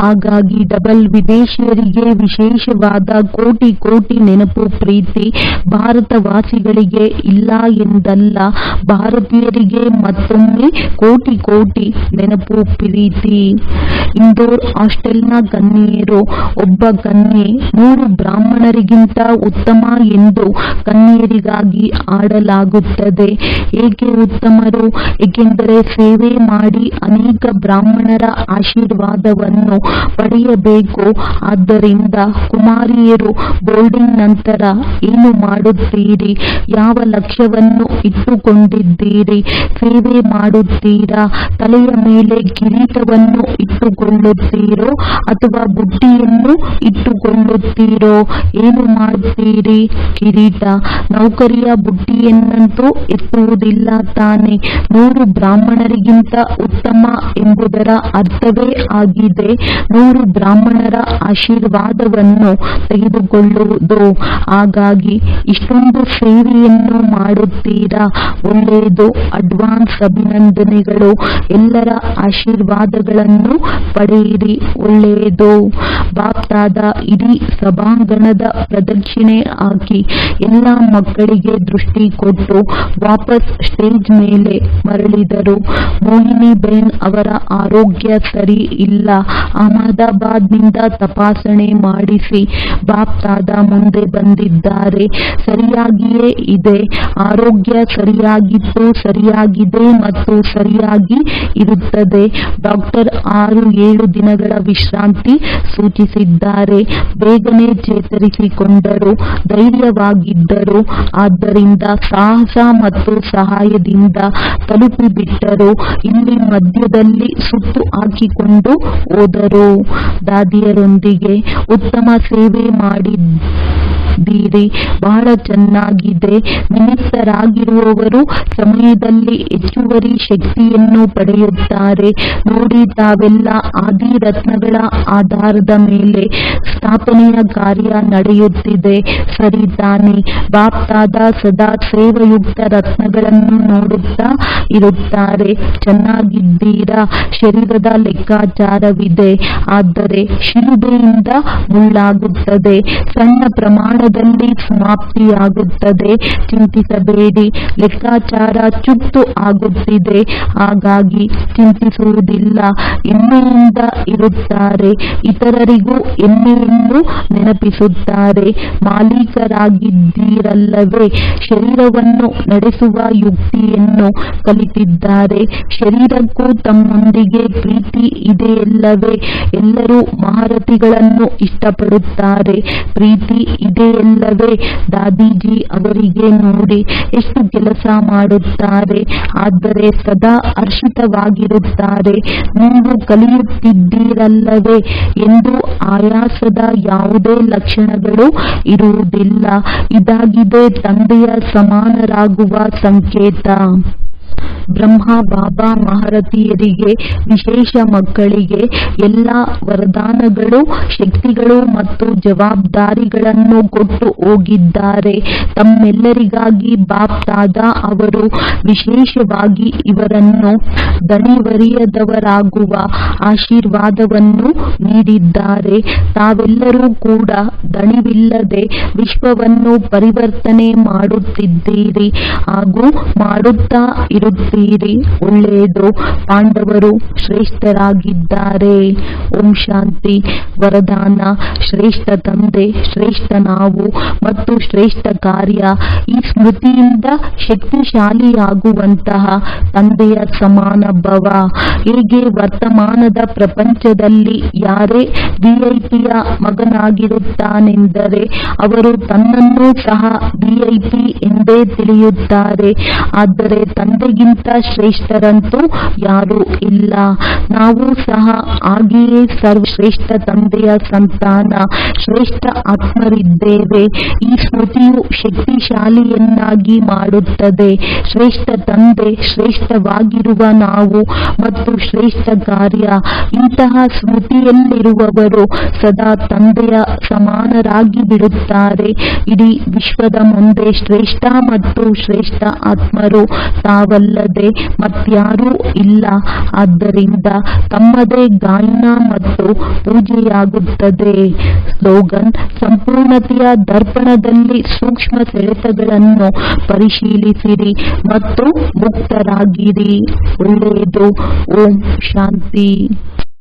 A: ಹಾಗಾಗಿ ಡಬಲ್ ವಿದೇಶಿಯರಿಗೆ ವಿಶೇಷವಾದ ಕೋಟಿ ಕೋಟಿ ನೆನಪು ಪ್ರೀತಿ. ಭಾರತವಾಸಿಗಳಿಗೆ ಇಲ್ಲ ಎಂದಲ್ಲ, ಭಾರತೀಯರಿಗೆ ಮತ್ತೊಮ್ಮೆ ಕೋಟಿ ಕೋಟಿ ನೆನಪು ಪ್ರೀತಿ. ಇಂದೋರ್ ಹಾಸ್ಟೆಲ್ನ ಕನ್ಯೆಯರು, ಒಬ್ಬ ಕನ್ಯೆ 100 ಬ್ರಾಹ್ಮಣರಿಗಿಂತ ಉತ್ತಮ ಎಂದು ಕನ್ಯೆಯರಿಗಾಗಿ ಆಡಲಾಗುತ್ತದೆ. ಏಕೆ ಉತ್ತಮರು? ಏಕೆಂದರೆ ಸೇವೆ ಮಾಡಿ ಅನೇಕ ಬ್ರಾಹ್ಮಣರ ಆಶೀರ್ವಾದವನ್ನು ಪಡೆಯಬೇಕು. ಆದ್ದರಿಂದ ಕುಮಾರಿಯರು, ಬೋರ್ಡಿಂಗ್ ನಂತರ ಏನು ಮಾಡುತ್ತೀರಿ? ಯಾವ ಲಕ್ಷ್ಯವನ್ನು ಇಟ್ಟುಕೊಂಡಿದ್ದೀರಿ? ಸೇವೆ ಮಾಡುತ್ತೀರಾ? ತಲೆಯ ಮೇಲೆ ಕಿರೀಟವನ್ನು ಇಟ್ಟುಕೊಳ್ಳುತ್ತೀರೋ ಅಥವಾ ಬುಟ್ಟಿಯನ್ನು ಇಟ್ಟುಕೊಳ್ಳುತ್ತೀರೋ? ಏನು ಮಾಡುತ್ತೀರಿ? ಕಿರೀಟ. ನೌಕರಿಯ ಬುಟ್ಟಿಯನ್ನಂತೂ ಎತ್ತುವುದಿಲ್ಲ ತಾನೆ. 100 ಬ್ರಾಹ್ಮಣರಿಗಿಂತ ಉತ್ತಮ ಎಂಬುದರ ಅರ್ಥವೇ ಆಗಿದೆ 100 ಬ್ರಾಹ್ಮಣರ ಆಶೀರ್ವಾದವನ್ನು ತೆಗೆದುಕೊಳ್ಳುವುದು. ಹಾಗಾಗಿ ಇಷ್ಟೊಂದು ಸೇವೆಯನ್ನು ಮಾಡುತ್ತೀರಾ? ಒಳ್ಳೆಯದು. ಅಡ್ವಾನ್ಸ್ ಅಭಿನಂದನೆಗಳು. ಎಲ್ಲರ ಆಶೀರ್ವಾದಗಳನ್ನು ಪಡೆಯಿರಿ. ಒಳ್ಳೆಯದು. ಬಾಪ್ ದಾದಾ ಇಡೀ ಸಭಾಂಗಣದ ಪ್ರದಕ್ಷಿಣೆ ಹಾಕಿ ಎಲ್ಲ ಮಕ್ಕಳಿಗೆ ದೃಷ್ಟಿ ಕೊಟ್ಟು ವಾಪಸ್ ಸ್ಟೇಜ್ ಮೇಲೆ ಮರಳಿದರು. ಮೋಹಿನಿ ಬೆನ್ ಅವರ ಆರೋಗ್ಯ ಸರಿ ಇಲ್ಲ. ಅಹಮದಾಬಾದ್ನಿಂದ ತಪಾಸಣೆ ಮಾಡಿಸಿ ಬಾಪ್ ದಾದಾ ಮುಂದೆ ಬಂದಿದ್ದಾರೆ. ಸರಿಯಾಗಿಯೇ ಇದೆ. ಆರೋಗ್ಯ ಸರಿಯಾಗಿತ್ತು, ಸರಿಯಾಗಿದೆ ಮತ್ತು ಸರಿಯಾಗಿ ಇರುತ್ತದೆ. ಡಾಕ್ಟರ್ 6-7 ದಿನಗಳ ವಿಶ್ರಾಂತಿ ಸೂಚಿಸಿದ್ದಾರೆ. ಬೇಗನೆ ಚೇತರಿಸಿಕೊಂಡರು, ಧೈರ್ಯವಾಗಿದ್ದರು. ಆದ್ದರಿಂದ ಸಾಹಸ ಮತ್ತು ಸಹಾಯದಿಂದ ತಲುಪಿಬಿಟ್ಟರು. ಇಲ್ಲಿ ಮಧ್ಯದಲ್ಲಿ ಸುತ್ತು ಹಾಕಿಕೊಂಡು ಹೋದರು. ದಾದಿಯರೊಂದಿಗೆ ಉತ್ತಮ ಸೇವೆ ಮಾಡಿದ್ದೀರಿ. ಬಹಳ ಚೆನ್ನಾಗಿದೆ. ನಿಮಿತ್ತರಾಗಿರುವವರು ಸಮಯದಲ್ಲಿ ಹೆಚ್ಚುವರಿ ಶಕ್ತಿಯನ್ನು ಪಡೆಯುತ್ತಾರೆ. ನೋಡಿ, ತಾವೆಲ್ಲ ಆದಿರತ್ನಗಳ ಆಧಾರದ ಮೇಲೆ ಸ್ಥಾಪನೆಯ ಕಾರ್ಯ ನಡೆಯುತ್ತಿದೆ. ಸರಿ ತಾನೆ? ಬಾಪ್ ದಾದಾ ಸದಾ ಸೇವಯುಕ್ತ ರತ್ನಗಳನ್ನು ನೋಡುತ್ತಾ ಇರುತ್ತಾರೆ. ಚೆನ್ನಾಗಿದ್ದೀರಾ? ಶರೀರದ ಲೆಕ್ಕಾಚಾರವಿದೆ, ಆದರೆ ಶಿಲುಬೆಯಿಂದ ಮುಳ್ಳಾಗುತ್ತದೆ. ಸಣ್ಣ ಪ್ರಮಾಣದಲ್ಲಿ ಸಮಾಪ್ತಿಯಾಗುತ್ತದೆ. ಚಿಂತಿಸಬೇಡಿ. ಲೆಕ್ಕಾಚಾರ ಚುಕ್ತು ಆಗುತ್ತಿದೆ, ಹಾಗಾಗಿ ಚಿಂತಿಸುವುದಿಲ್ಲ. ಹೆಮ್ಮೆಯಿಂದ ಇರುತ್ತಾರೆ. ಇತರರಿಗೂ ಹೆಮ್ಮೆಯನ್ನು ನೆನಪಿಸುತ್ತಾರೆ. ಮಾಲೀಕರಾಗಿದ್ದೀರಲ್ಲವೇ? ಶರೀರವನ್ನು ನಡೆಸುವ ಯುಕ್ತಿಯನ್ನು ಕಲಿತಿದ್ದಾರೆ. ಶರೀರಕ್ಕೂ ತಮ್ಮೊಂದಿಗೆ ಪ್ರೀತಿ ಇದೆಯಲ್ಲವೇ? ಎಲ್ಲರೂ ಮಹಾರಥಿಗಳನ್ನು ಇಷ್ಟಪಡುತ್ತಾರೆ. ಪ್ರೀತಿ ಇದೆಯೇ ಇದೆಯಲ್ಲವೇ ದಾದೀಜಿ ಅವರಿಗೆ ನೋಡಿ ಎಷ್ಟು ಕೆಲಸ ಮಾಡುತ್ತಾರೆ, ಆದರೆ ಸದಾ ಹರ್ಷಿತವಾಗಿರುತ್ತಾರೆ. ನೀವು ಕಲಿಯುತ್ತಿದ್ದೀರಲ್ಲವೇ ಎಂದು ಆಯಾಸದ ಯಾವುದೇ ಲಕ್ಷಣಗಳು ಇರುವುದಿಲ್ಲ. ಇದಾಗಿದೆ ತಂದೆಯ ಸಮಾನರಾಗುವ ಸಂಕೇತ. ಬ್ರಹ್ಮ ಬಾಬಾ ಮಹರತಿಯರಿಗೆ ವಿಶೇಷ ಮಕ್ಕಳಿಗೆ ಎಲ್ಲ ವರದಾನಗಳು, ಶಕ್ತಿಗಳು ಮತ್ತು ಜವಾಬ್ದಾರಿಗಳನ್ನು ಕೊಟ್ಟು ಹೋಗಿದ್ದಾರೆ. ತಮ್ಮೆಲ್ಲರಿಗಾಗಿ ಬಾಪ್ ದಾದಾ ಅವರು ವಿಶೇಷವಾಗಿ ಇವರನ್ನು ದಣಿವರಿಯದವರಾಗುವ ಆಶೀರ್ವಾದವನ್ನು ನೀಡಿದ್ದಾರೆ. ತಾವೆಲ್ಲರೂ ಕೂಡ ದಣಿವಿಲ್ಲದೆ ವಿಶ್ವವನ್ನು ಪರಿವರ್ತನೆ ಮಾಡುತ್ತಿದ್ದೀರಿ ಹಾಗೂ ಮಾಡುತ್ತಾ ಇರುತ್ತೀರಿ. ಒಳ್ಳೆಯದು. ಪಾಂಡವರು ಶ್ರೇಷ್ಠರಾಗಿದ್ದಾರೆ. ಓಂ ಶಾಂತಿ. ವರದಾನ: ಶ್ರೇಷ್ಠ ತಂದೆ, ಶ್ರೇಷ್ಠ ನಾವು ಮತ್ತು ಶ್ರೇಷ್ಠ ಕಾರ್ಯ. ಈ ಸ್ಮೃತಿಯಿಂದ ಶಕ್ತಿಶಾಲಿಯಾಗುವಂತಹ ತಂದೆಯ ಸಮಾನ ಭವ. ಹೇಗೆ ವರ್ತಮಾನದ ಪ್ರಪಂಚದಲ್ಲಿ ಯಾರೇ ವಿಐಪಿಯ ಮಗನಾಗಿರುತ್ತಾನೆಂದರೆ ಅವರು ತನ್ನನ್ನು ಸಹ ವಿಐಪಿ ಎಂದೇ ತಿಳಿಯುತ್ತಾರೆ. ಆದರೆ ತಂದೆಗಿಂತ ಶ್ರೇಷ್ಠರಂತೂ ಯಾರೂ ಇಲ್ಲ. ನಾವು ಸಹ ಹಾಗೆಯೇ ಸರ್ವಶ್ರೇಷ್ಠ ತಂದೆಯ ಸಂತಾನ, ಶ್ರೇಷ್ಠ ಆತ್ಮರಿದ್ದೇವೆ. ಈ ಸ್ಮೃತಿಯು ಶಕ್ತಿಶಾಲಿಯನ್ನಾಗಿ ಮಾಡುತ್ತದೆ. ಶ್ರೇಷ್ಠ ತಂದೆ, ಶ್ರೇಷ್ಠವಾಗಿರುವ ನಾವು ಮತ್ತು ಶ್ರೇಷ್ಠ ಕಾರ್ಯ. ಇಂತಹ ಸ್ಮೃತಿಯಲ್ಲಿರುವವರು ಸದಾ ತಂದೆಯ ಸಮಾನರಾಗಿ ಬಿಡುತ್ತಾರೆ. ಇಡೀ ವಿಶ್ವದ ಮುಂದೆ ಶ್ರೇಷ್ಠ ಮತ್ತು ಶ್ರೇಷ್ಠ ಆತ್ಮರು ತಾವಲ್ಲದೆ ಮತ್ಯಾರೂ ಇಲ್ಲ. ಆದ್ದರಿಂದ ತಮ್ಮದೇ ಗಾಯನ ಮತ್ತು ಪೂಜೆಯಾಗುತ್ತದೆ. ಸ್ಲೋಗನ್: ಸಂಪೂರ್ಣತೆಯ ದರ್ಪಣದಲ್ಲಿ ಸೂಕ್ಷ್ಮ ಸೆಳೆತಗಳನ್ನು ಪರಿಶೀಲಿಸಿರಿ ಮತ್ತು ಮುಕ್ತರಾಗಿರಿ. ಒಳ್ಳೆಯದು. ಓಂ ಶಾಂತಿ.